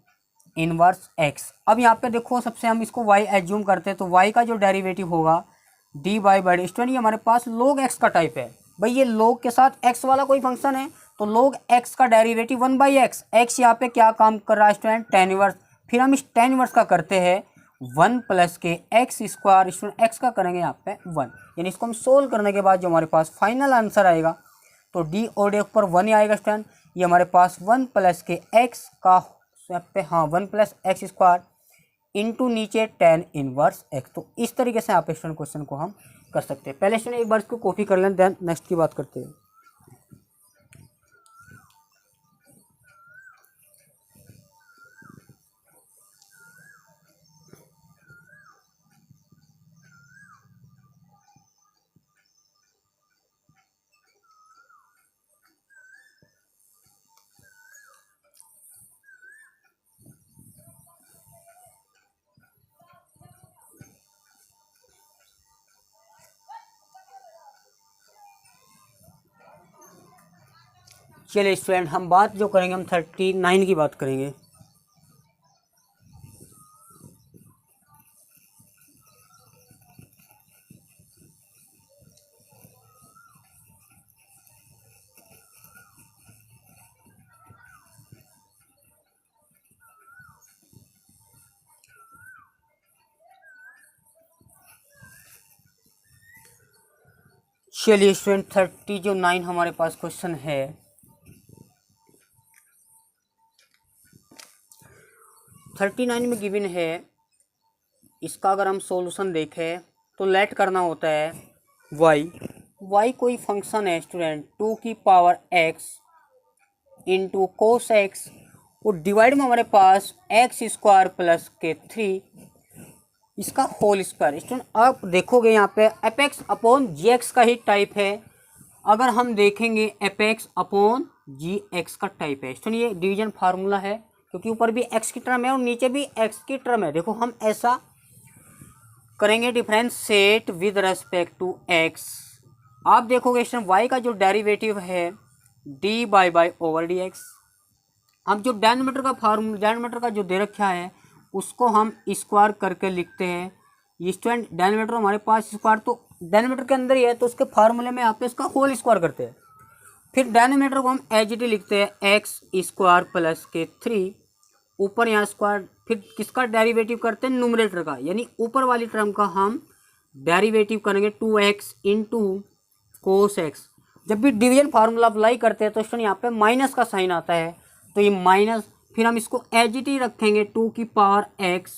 S1: इनवर्स एक्स। अब यहाँ पे देखो सबसे हम इसको y एज्यूम करते हैं तो y का जो डेरिवेटिव होगा डी बाई स्टूडेंट ये हमारे पास log x का टाइप है। भाई ये log के साथ x वाला कोई फंक्शन है तो log x का डेरिवेटिव 1 बाई एक्स। एक्स यहाँ पे क्या काम कर रहा है स्टूडेंट टेन इनवर्स, फिर हम इस टेन इनवर्स का करते हैं 1 प्लस के एक्स स्क्वायर। स्टूडेंट एक्स का करेंगे यहाँ पे 1, यानी इसको हम सोल्व करने के बाद जो हमारे पास फाइनल आंसर आएगा तो डी और डी पर 1 ही आएगा स्टूडेंट। ये हमारे पास 1 प्लस के एक्स का पे 1 प्लस एक्स स्क्वायर इंटू नीचे 10 इनवर्स एक्स। तो इस तरीके से आप स्टूडेंट क्वेश्चन को हम कर सकते हैं। पहले स्टूडेंट एक बार इसको कॉपी कर लें, देन नेक्स्ट की बात करते हैं। चलिए स्टूडेंट हम बात जो करेंगे हम 39 की बात करेंगे। चलिए स्टूडेंट 39 हमारे पास क्वेश्चन है। 39 में गिवन है, इसका अगर हम सॉल्यूशन देखें तो लेट करना होता है y कोई फंक्शन है स्टूडेंट 2 की power x into cos x, और डिवाइड में हमारे पास एक्स स्क्वायर प्लस के 3 इसका होल स्क्वायर। स्टूडेंट आप देखोगे यहाँ पे एपेक्स अपॉन जी एक्स का ही टाइप है। अगर हम देखेंगे F x upon g x का टाइप है, तो ये डिवीजन फार्मूला है क्योंकि ऊपर भी एक्स की टर्म है और नीचे भी एक्स की टर्म है। देखो हम ऐसा करेंगे differentiate with respect to x. आप देखोगे इस टाइम वाई का जो डेरिवेटिव है d by over d x. अब जो डायमीटर का फार्मूला, डायमीटर का जो दे रखा है उसको हम स्क्वायर करके लिखते हैं। ये स्टूडेंट डायमीटर हमारे पास स्क्वायर तो डायमीटर के अंदर ही है, तो उसके फार्मूले में आप इसका होल स्क्वायर करते हैं। फिर डायमीटर को हम एच डी लिखते हैं एक्स स्क्वायर प्लस के 3, ऊपर यहाँ स्क्वायर। फिर किसका डेरिवेटिव करते हैं, न्यूमरेटर का, यानी ऊपर वाली टर्म का हम डेरिवेटिव करेंगे 2x इंटू कोस एक्स। जब भी डिवीजन फार्मूला अप्लाई करते हैं तो स्टूडेंट यहाँ पे माइनस का साइन आता है, तो ये माइनस, फिर हम इसको एच डी रखेंगे 2 की पावर x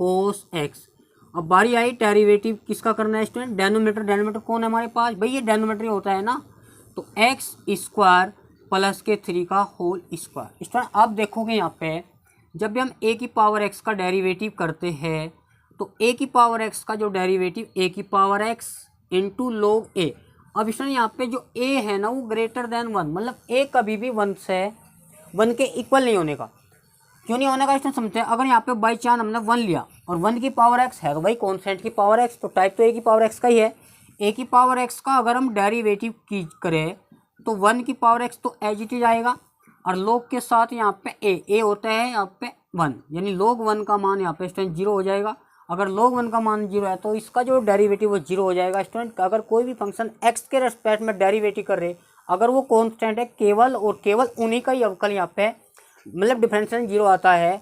S1: कोस एक्स। अब बारी आई डेरिवेटिव किसका करना है स्टूडेंट, डेनोमीटर। डेनोमीटर कौन है हमारे पास, भाई ये डेनोमीटर होता है ना, तो एक्स स्क्वायर प्लस के 3 का होल स्क्वायर। स्टूडेंट आप देखोगे यहाँ पे जब भी हम ए की पावर एक्स का डेरिवेटिव करते हैं तो ए की पावर एक्स का जो डेरिवेटिव ए की पावर एक्स इंटू लॉग ए। अब स्टूडेंट यहाँ पे जो ए है ना वो ग्रेटर देन 1, मतलब ए कभी भी 1 के इक्वल नहीं होने का। क्यों नहीं होने का स्टूडेंट समझते हैं। अगर यहाँ पे बाई चांस हमने 1 लिया और 1 की पावर एक्स है तो भाई कॉन्स्टेंट की पावर एक्स, तो टाइप तो ए की पावर एक्स का ही है। ए की पावर एक्स का अगर हम डेरिवेटिव की करें तो 1 की पावर एक्स तो एच टी जाएगा और log के साथ यहाँ पे ए होता है यहाँ पे 1, यानी log 1 का मान यहाँ पे स्टूडेंट 0 हो जाएगा। अगर log 1 का मान 0 है तो इसका जो डेरिवेटिव वो 0 हो जाएगा। स्टूडेंट अगर कोई भी फंक्शन x के रेस्पेक्ट में डेरिवेटिव कर रहे, अगर वो कॉन्स्टेंट है केवल और केवल उन्हीं का ही अवकल यहाँ पे मतलब डिफरेंशियल 0 आता है।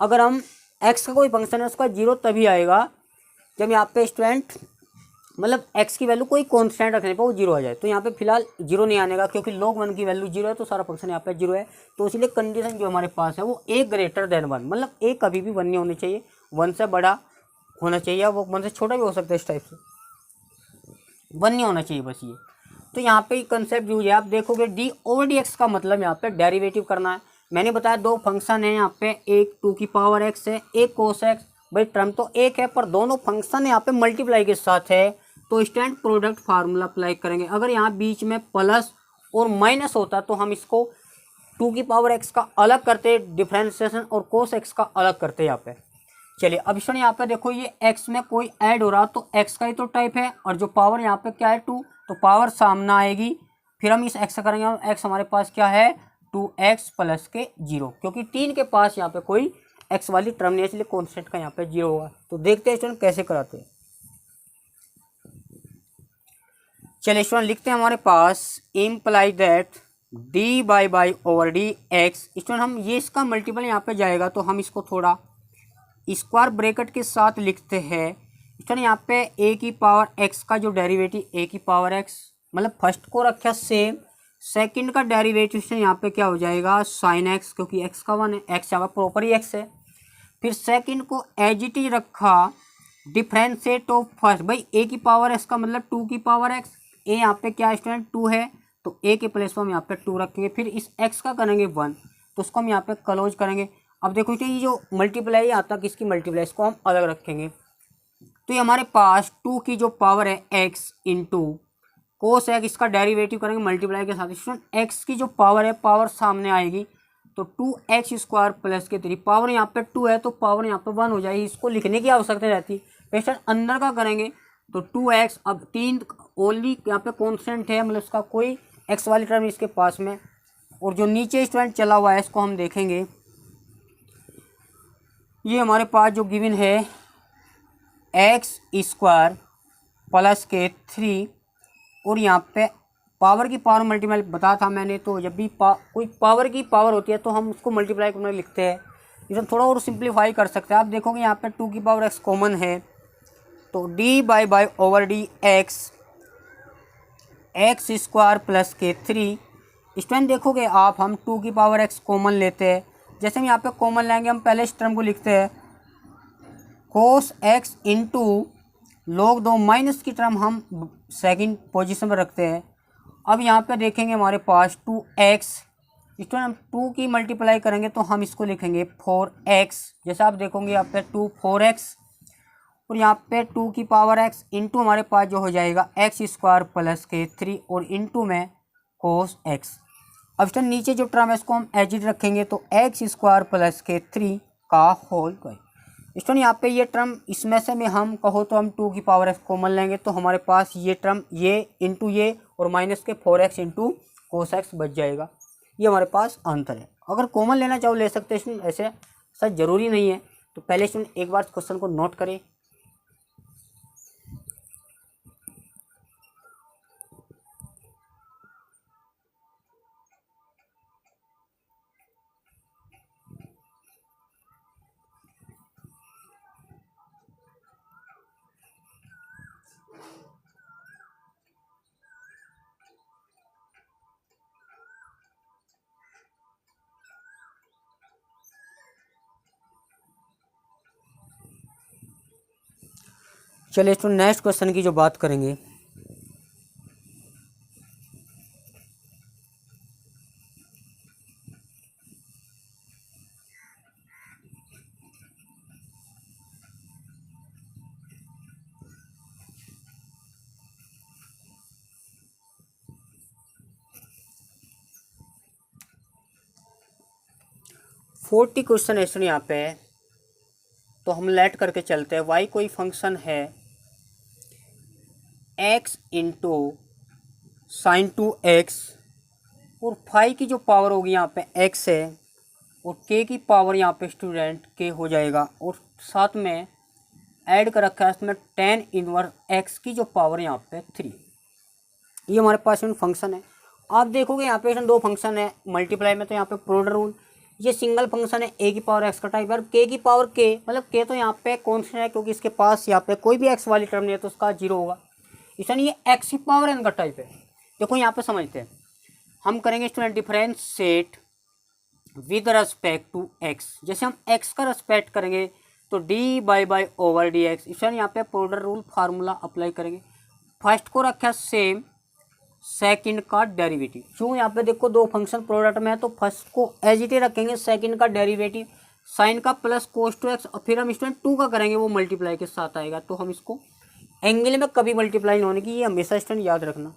S1: अगर हम x का कोई फंक्शन है उसका 0 तभी आएगा जब यहाँ पे स्टूडेंट मतलब x की वैल्यू कोई कांस्टेंट रखने पर वो 0 आ जाए। तो यहाँ पे फिलहाल 0 नहीं आने का क्योंकि log 1 की वैल्यू 0 है, तो सारा फंक्शन यहाँ पे 0 है। तो इसलिए कंडीशन जो हमारे पास है वो a ग्रेटर देन 1, मतलब a कभी भी 1 नहीं होनी चाहिए, 1 से बड़ा होना चाहिए, वो 1 से छोटा भी हो सकता है, इस टाइप से 1 नहीं होना चाहिए बस ये। तो यहाँ पे कंसेप्ट यूज है। आप देखोगे डी ओवर डी एक्स का मतलब यहाँ पे डेरिवेटिव करना है। मैंने बताया दो फंक्शन है यहाँ पे, एक 2 की पावर एक्स है, एक कोस एक्स। भाई टर्म तो एक है पर दोनों फंक्शन यहाँ पे मल्टीप्लाई के साथ है, तो स्टैंड प्रोडक्ट फार्मूला अप्लाई करेंगे। अगर यहाँ बीच में प्लस और माइनस होता तो हम इसको 2 की पावर एक्स का अलग करते डिफ्रेंसिएशन और कोस एक्स का अलग करते यहाँ पे। चलिए अब स्टूडेंट यहाँ पे देखो ये x में कोई ऐड हो रहा तो x का ही तो टाइप है, और जो पावर यहाँ पे क्या है 2, तो पावर सामने आएगी। फिर हम इस x करेंगे और x हमारे पास क्या है 2x प्लस के 0, क्योंकि 3 के पास यहाँ पे कोई x वाली टर्म नहीं है, इसलिए कॉन्स्टेंट का यहाँ पे 0 होगा। तो देखते हैं स्टूडेंट कैसे कराते हैं। चलिए स्टूडेंट लिखते हैं हमारे पास imply that d by over d x. Student हम ये इसका मल्टीपल यहाँ पे जाएगा तो हम इसको थोड़ा स्क्वायर ब्रैकेट के साथ लिखते हैं। स्टूडेंट यहाँ पे ए की पावर एक्स का जो डेरिवेटिव ए की पावर एक्स, मतलब फर्स्ट को रखा सेम, सेकंड का डेरिवेटिव यहाँ पे क्या हो जाएगा साइन एक्स, क्योंकि एक्स का 1 है, एक्स यहाँ प्रॉपर ही एक्स है। फिर सेकंड को एजिटी रखा डिफरेंशिएट ऑफ फर्स्ट, भाई ए की पावर एक्स का मतलब 2 की पावर एक्स, ए यहाँ पे क्या स्टूडेंट 2 है तो ए के प्लेस पर हम यहाँ पे 2 रखेंगे। फिर इस एक्स का करेंगे 1, तो उसको हम यहाँ पे क्लोज करेंगे। अब देखो ये जो मल्टीप्लाई आता किसकी मल्टीप्लाई, इसको हम अलग रखेंगे। तो ये हमारे पास 2 की जो पावर है एक्स इंटू कोस एक्स, इसका डेरिवेटिव करेंगे मल्टीप्लाई के साथ। स्टूडेंट एक्स की जो पावर है पावर सामने आएगी तो 2x स्क्वायर प्लस के 3, पावर यहाँ पे 2 है तो पावर यहाँ पे 1 हो जाएगी, इसको लिखने की आवश्यकता रहती। पेशेंट अंदर का करेंगे तो 2x, अब 3 ओनली यहाँ पे कॉन्स्टेंट है, मतलब इसका कोई x वाली टर्म इसके पास में। और जो नीचे स्टूडेंट चला हुआ है इसको हम देखेंगे, ये हमारे पास जो गिवन है एक्स स्क्वायर प्लस के 3, और यहाँ पे पावर की पावर मल्टीप्लाई बताया था मैंने। तो जब भी कोई पावर की पावर होती है तो हम उसको मल्टीप्लाई करने लिखते हैं, इसे थोड़ा और सिंप्लीफाई कर सकते हैं। आप देखोगे यहाँ पे 2 की पावर एक्स कॉमन है तो d by over d x x square plus के 3। स्टूडेंट देखोगे आप हम 2 की पावर एक्स कॉमन लेते हैं, जैसे हम यहाँ पे कॉमन लेंगे हम पहले इस टर्म को लिखते हैं cos x into log 2 minus की टर्म हम सेकंड पोजीशन पर रखते हैं। अब यहाँ पे देखेंगे हमारे पास 2x, स्टूडेंट हम 2 की मल्टीप्लाई करेंगे तो हम इसको लिखेंगे 4x, जैसे आप देखोगे यहाँ पे 2 4x, और यहाँ पे 2 की पावर x इंटू हमारे पास जो हो जाएगा एक्स स्क्वायर प्लस के 3 और इंटू में कोस x। अब स्टूडेंट नीचे जो टर्म है इसको हम एज इट रखेंगे तो एक्स स्क्वायर प्लस के 3 का होल स्क्वायर। स्टूडेंट यहाँ पे ये टर्म इसमें से में हम कहो तो हम 2 की पावर x कॉमन लेंगे तो हमारे पास ये टर्म ये इंटू ये और माइनस के 4x इंटू कोस x बच जाएगा। ये हमारे पास आंसर है। अगर कॉमन लेना चाहो ले सकते हैं स्टूडेंट, ऐसे सच ज़रूरी नहीं है। तो पहले स्टूडेंट एक बार क्वेश्चन को नोट करें। चलिए स्टूडेंट नेक्स्ट क्वेश्चन की जो बात करेंगे, फोर्टी क्वेश्चन है स्टूडेंट यहाँ पे। तो हम लेट करके चलते हैं। वाई कोई फंक्शन है x इंटू साइन 2x और फाई की जो पावर होगी यहाँ पे x है और k की पावर यहाँ पे स्टूडेंट k हो जाएगा और साथ में ऐड कर रखा है इसमें tan इनवर्स x की जो पावर यहाँ पे 3। ये हमारे पास फंक्शन है। आप देखोगे यहाँ पे दो फंक्शन है मल्टीप्लाई में, तो यहाँ पे प्रोडक्ट रूल, ये सिंगल फंक्शन है a की पावर x का टाइप है और k की पावर k, मतलब k तो यहाँ पे कॉन्स्टेंट है क्योंकि इसके पास यहाँ पे कोई भी x वाली टर्म नहीं है तो उसका 0 होगा। इसलिए ये x की पावर n का टाइप है। देखो यहाँ पे समझते हैं, हम करेंगे student differentiate with respect to x। जैसे हम x का रेस्पेक्ट करेंगे तो dy ओवर dx। इसलिए यहाँ पे प्रोडक्ट रूल फार्मूला अप्लाई करेंगे। फर्स्ट को रखा सेम, सेकंड का डेरिवेटिव। क्यों यहाँ पे देखो दो फंक्शन प्रोडक्ट में है तो फर्स्ट को एज इट रखेंगे, सेकंड का डेरिवेटिव साइन का प्लस कोस टू एक्स और फिर हम स्टूडेंट 2 का करेंगे, वो मल्टीप्लाई के साथ आएगा। तो हम इसको एंगल में कभी मल्टीप्लाई नहीं होने की, ये हमेशा स्टूडेंट याद रखना।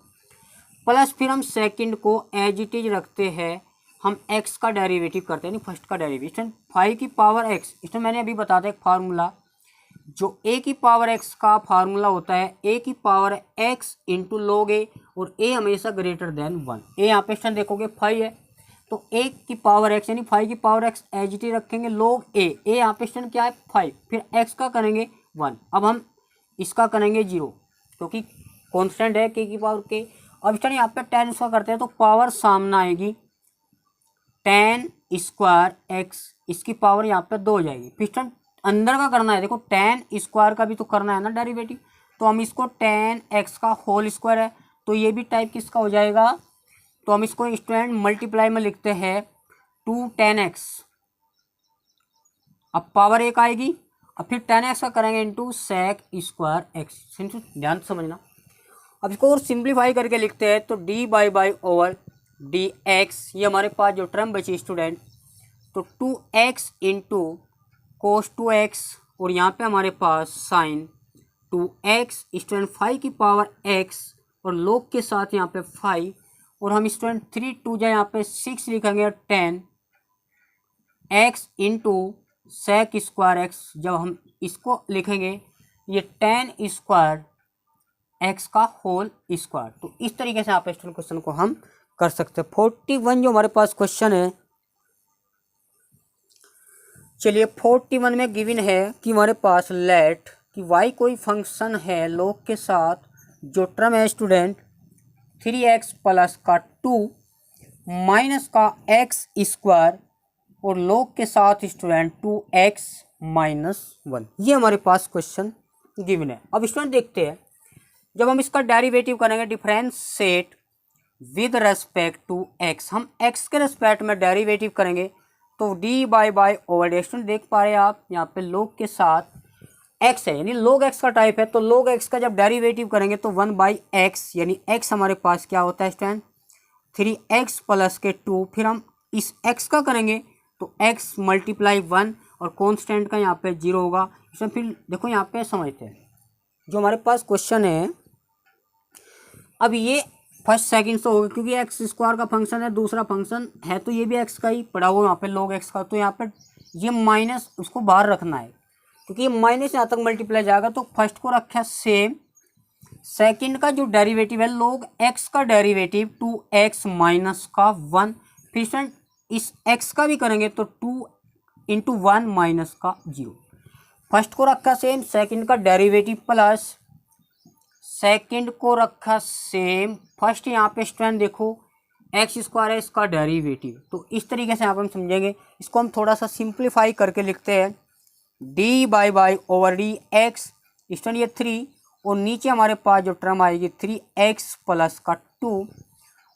S1: प्लस फिर हम सेकंड को एज इट इज रखते हैं, हम एक्स का डेरिवेटिव करते हैं, फर्स्ट का डेरिवेटिव स्टूडेंट 5 की पावर एक्स। स्टूडेंट मैंने अभी बताया एक फार्मूला, जो a की पावर x का फार्मूला होता है a की power x into log a और a हमेशा ग्रेटर देन 1। a यहाँ पे स्टूडेंट देखोगे 5 है तो a की पावर x यानी 5 की power x as it is रखेंगे लॉग a यहाँ पे स्टूडेंट क्या है 5, फिर x का करेंगे 1। अब हम इसका करेंगे 0 क्योंकि कॉन्स्टेंट है k की पावर k। अब स्टूडेंट यहाँ पे 10 इसका करते हैं तो पावर सामने आएगी 10 स्क्वायर x, इसकी पावर यहाँ पे 2 हो जाएगी। फिर स्टूडेंट अंदर का करना है, देखो tan स्क्वायर का भी तो करना है ना डेरिवेटिव, तो हम इसको tan x का होल स्क्वायर है तो ये भी टाइप किसका हो जाएगा, तो हम इसको स्टूडेंट मल्टीप्लाई में लिखते हैं 2 tan x। अब पावर 1 आएगी, अब फिर tan x का करेंगे इंटू sec स्क्वायर x। ध्यान समझना। अब इसको और सिंप्लीफाई करके लिखते हैं तो dy ओवर dx, ये हमारे पास जो टर्म बची स्टूडेंट तो 2x इंटू कोस 2x और यहाँ पे हमारे पास साइन 2x स्टूडेंट 5 की पावर x और लोग के साथ यहाँ पे 5 और हम स्टूडेंट 3 2 जाए यहाँ पे 6 लिखेंगे और 10 x into sec square x। जब हम इसको लिखेंगे ये 10 स्क्वायर x का होल स्क्वायर। तो इस तरीके से आप स्टूडेंट क्वेश्चन को हम कर सकते हैं। 41 जो हमारे पास क्वेश्चन है, चलिए 41 में गिवन है कि हमारे पास लेट कि y कोई फंक्शन है लोग के साथ जो टर्म है स्टूडेंट 3x प्लस का 2 माइनस का x स्क्वायर और लोग के साथ स्टूडेंट 2x माइनस 1। ये हमारे पास क्वेश्चन गिवन है। अब स्टूडेंट देखते हैं, जब हम इसका डेरिवेटिव करेंगे differentiate with respect to x, हम x के रेस्पेक्ट में डेरिवेटिव करेंगे तो d by over d. Student देख पा रहे हैं आप यहाँ पे लोग के साथ x है यानी लोग x का टाइप है तो लोग x का जब डेरिवेटिव करेंगे तो 1/x यानी x हमारे पास क्या होता है स्टूडेंट 3x प्लस के 2, फिर हम इस x का करेंगे तो x मल्टीप्लाई 1 और कॉन्स्टेंट का यहाँ पे 0 होगा। इसमें फिर देखो यहाँ पे समझते हैं जो हमारे पास क्वेश्चन है। अब ये फर्स्ट सेकंड से होगा क्योंकि एक्स स्क्वायर का फंक्शन है, दूसरा फंक्शन है तो ये भी एक्स का ही पड़ा हुआ यहाँ पे log एक्स का। तो यहाँ पे ये माइनस उसको बाहर रखना है क्योंकि ये माइनस यहाँ तक मल्टीप्लाई जाएगा। तो फर्स्ट को रखा सेम, सेकंड का जो डेरिवेटिव है log एक्स का डेरिवेटिव 2x माइनस का 1, फिर स्टूडेंट इस x का भी करेंगे तो 2 इंटू 1 माइनस का 0। फर्स्ट को रखा सेम, सेकंड का डेरिवेटिव प्लस सेकंड को रखा सेम, फर्स्ट यहाँ पे स्टूडेंट देखो एक्स स्क्वायर है इसका डेरिवेटिव। तो इस तरीके से यहाँ पर हम समझेंगे। इसको हम थोड़ा सा सिंप्लीफाई करके लिखते हैं d by over d x student ये 3 और नीचे हमारे पास जो टर्म आएगी 3x प्लस का 2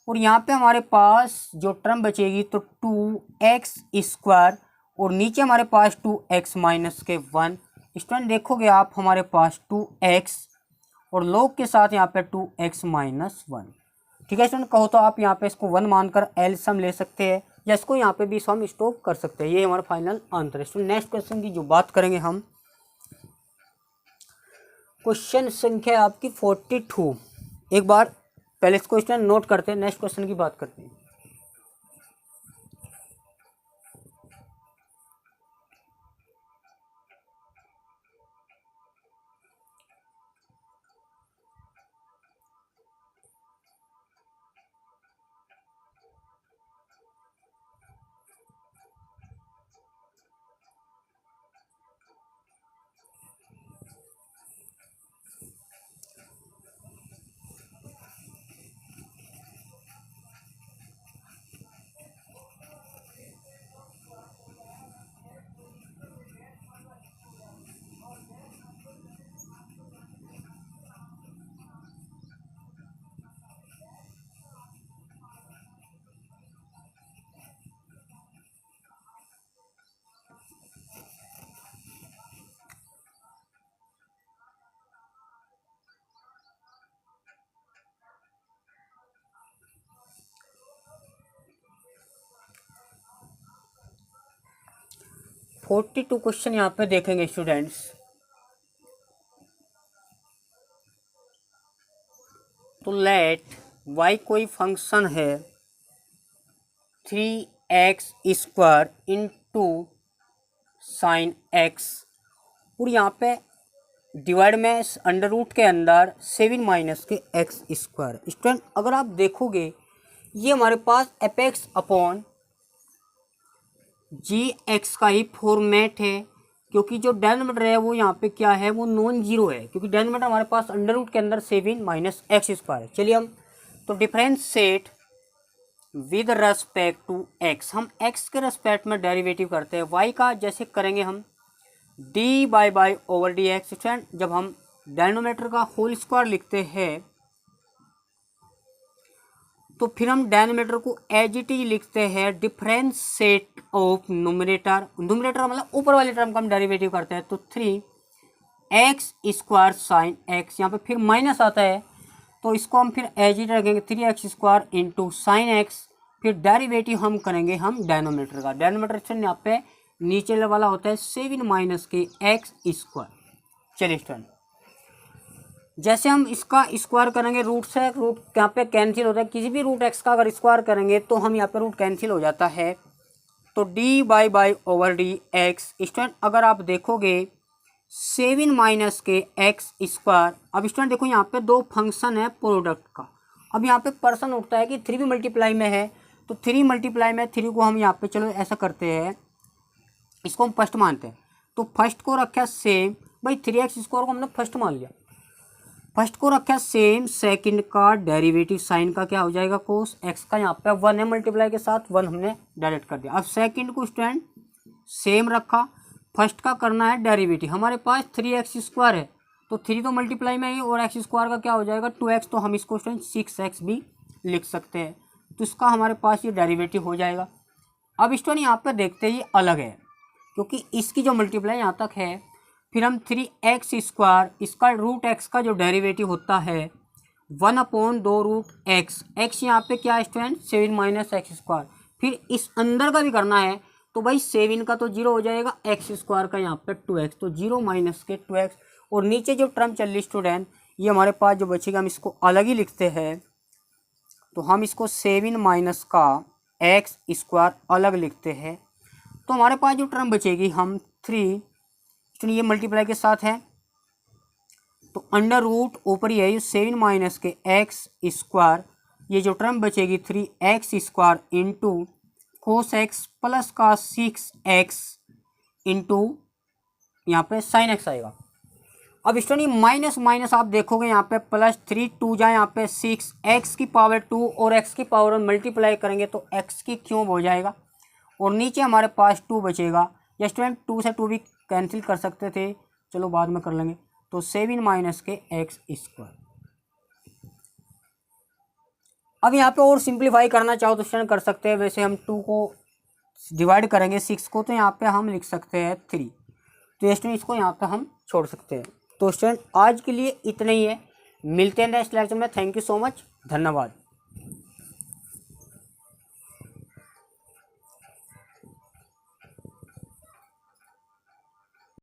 S1: और यहाँ पे हमारे पास जो टर्म बचेगी तो 2x स्क्वायर और नीचे हमारे पास 2x माइनस के 1। स्टूडेंट देखोगे आप हमारे पास 2x और log के साथ यहाँ पे 2x माइनस 1। ठीक है स्टूडेंट, कहो तो आप यहाँ पे इसको 1 मानकर एलसीएम ले सकते हैं या इसको यहाँ पे भी हम स्टॉप कर सकते हैं। ये हमारा फाइनल आंसर है। स्टूडेंट नेक्स्ट क्वेश्चन की जो बात करेंगे हम, क्वेश्चन संख्या आपकी 42। एक बार पहले इस क्वेश्चन नोट करते हैं, नेक्स्ट क्वेश्चन की बात करते हैं। तो 42 क्वेश्चन यहाँ पे देखेंगे स्टूडेंट्स। तो लेट y कोई फंक्शन है 3x square into sine x और यहाँ पे डिवाइड में अंडर रूट के अंदर 7 माइनस के एक्स स्क्वायर। स्टूडेंट अगर आप देखोगे ये हमारे पास एपेक्स अपॉन जी एक्स का ही फॉर्मेट है क्योंकि जो डेनोमिनेटर है वो यहाँ पे क्या है, वो नॉन जीरो है क्योंकि डेनोमिनेटर हमारे पास अंडर रूट के अंदर 7 माइनस एक्स स्क्वायर है। चलिए हम तो differentiate with respect to x, हम एक्स के रेस्पेक्ट में डेरिवेटिव करते हैं। वाई का जैसे करेंगे हम d by over d x. Student जब हम डेनोमिनेटर का होल स्क्वायर लिखते हैं तो फिर हम डेनोमिनेटर को एज इट इज लिखते हैं डिफरेंशिएट ऑफ न्यूमरेटर। न्यूमरेटर मतलब ऊपर वाले टर्म का हम डेरिवेटिव करते हैं। तो 3x स्क्वायर साइन एक्स, यहाँ पे फिर माइनस आता है तो इसको हम फिर एज इट रखेंगे 3x square into sine x. फिर डेरिवेटिव हम करेंगे हम डेनोमिनेटर का। डेनोमिनेटर यहाँ पे नीचे वाला होता है 7 माइनस के एक्स स्क्वायर। चलिए स्टूडेंट जैसे हम इसका स्क्वायर करेंगे रूट से, रूट यहाँ पे कैंसिल होता है, किसी भी रूट एक्स का अगर स्क्वायर करेंगे तो हम यहाँ पे रूट कैंसिल हो जाता है। तो d by over d x. Student अगर आप देखोगे 7 माइनस के एक्स स्क्वायर। अब स्टूडेंट देखो यहाँ पे दो फंक्शन है प्रोडक्ट का। अब यहाँ पे पर्सन उठता है कि 3 भी मल्टीप्लाई में है तो 3 मल्टीप्लाई में 3 को हम यहाँ पे चलो ऐसा करते हैं, इसको हम फर्स्ट मानते हैं। तो फर्स्ट को रखा सेम, भाई 3x स्क्वायर को हमने फर्स्ट मान लिया, फर्स्ट को रखा सेम, सेकंड का डेरिवेटिव साइन का क्या हो जाएगा कोस एक्स का, यहाँ पे 1 है मल्टीप्लाई के साथ 1 हमने डायरेक्ट कर दिया। अब सेकंड को स्टूडेंट सेम रखा, फर्स्ट का करना है डेरिवेटिव। हमारे पास 3x स्क्वायर है तो 3 तो मल्टीप्लाई में है और एक्स स्क्वायर का क्या हो जाएगा 2x, तो हम इसको स्टूडेंट 6x भी लिख सकते हैं। तो इसका हमारे पास ये डेरिवेटिव हो जाएगा। अब स्टूडेंट यहाँ पर देखते हैं ये अलग है क्योंकि इसकी जो मल्टीप्लाई यहाँ तक है, फिर हम 3x स्क्वायर, इसका रूट x का जो डेरिवेटिव होता है 1/2 रूट x। x यहाँ पे क्या है स्टूडेंट 7 माइनस एक्स स्क्वायर। फिर इस अंदर का भी करना है तो भाई 7 का तो 0 हो जाएगा, एक्स स्क्वायर का यहाँ पे 2x, तो 0 माइनस के 2x। और नीचे जो टर्म चल रही स्टूडेंट, ये हमारे पास जो बचेगा हम इसको अलग ही लिखते हैं। तो हम इसको 7 माइनस का एक्स स्क्वायर अलग लिखते हैं। तो हमारे पास जो टर्म बचेगी हम 3, ये मल्टीप्लाई के साथ है, तो अंडर रूट ऊपर ही है 7 माइनस के एक्स स्क्वायर, ये जो टर्म बचेगी 3x square into cos x plus का 6x इंटू यहाँ पे साइन एक्स आएगा। अब स्टूडेंट माइनस माइनस आप देखोगे यहाँ पे प्लस 3 2 जाए यहाँ पे 6, x की पावर 2 और x की पावर मल्टीप्लाई करेंगे तो x की क्यूब हो जाएगा। और नीचे हमारे पास 2 बचेगा, या स्टूडेंट 2 से 2 भी कैंसिल कर सकते थे, चलो बाद में कर लेंगे। तो 7 माइनस के एक्स स्क्वायर। अब यहाँ पे और सिंप्लीफाई करना चाहो तो स्टूडेंट कर सकते हैं, वैसे हम 2 को डिवाइड करेंगे 6 को, तो यहाँ पे हम लिख सकते हैं 3, तो स्टूडेंट इसको यहाँ पे हम छोड़ सकते हैं। तो स्टूडेंट आज के लिए इतना ही है, मिलते हैं नेक्स्ट लेक्चर में। थैंक यू सो मच, धन्यवाद।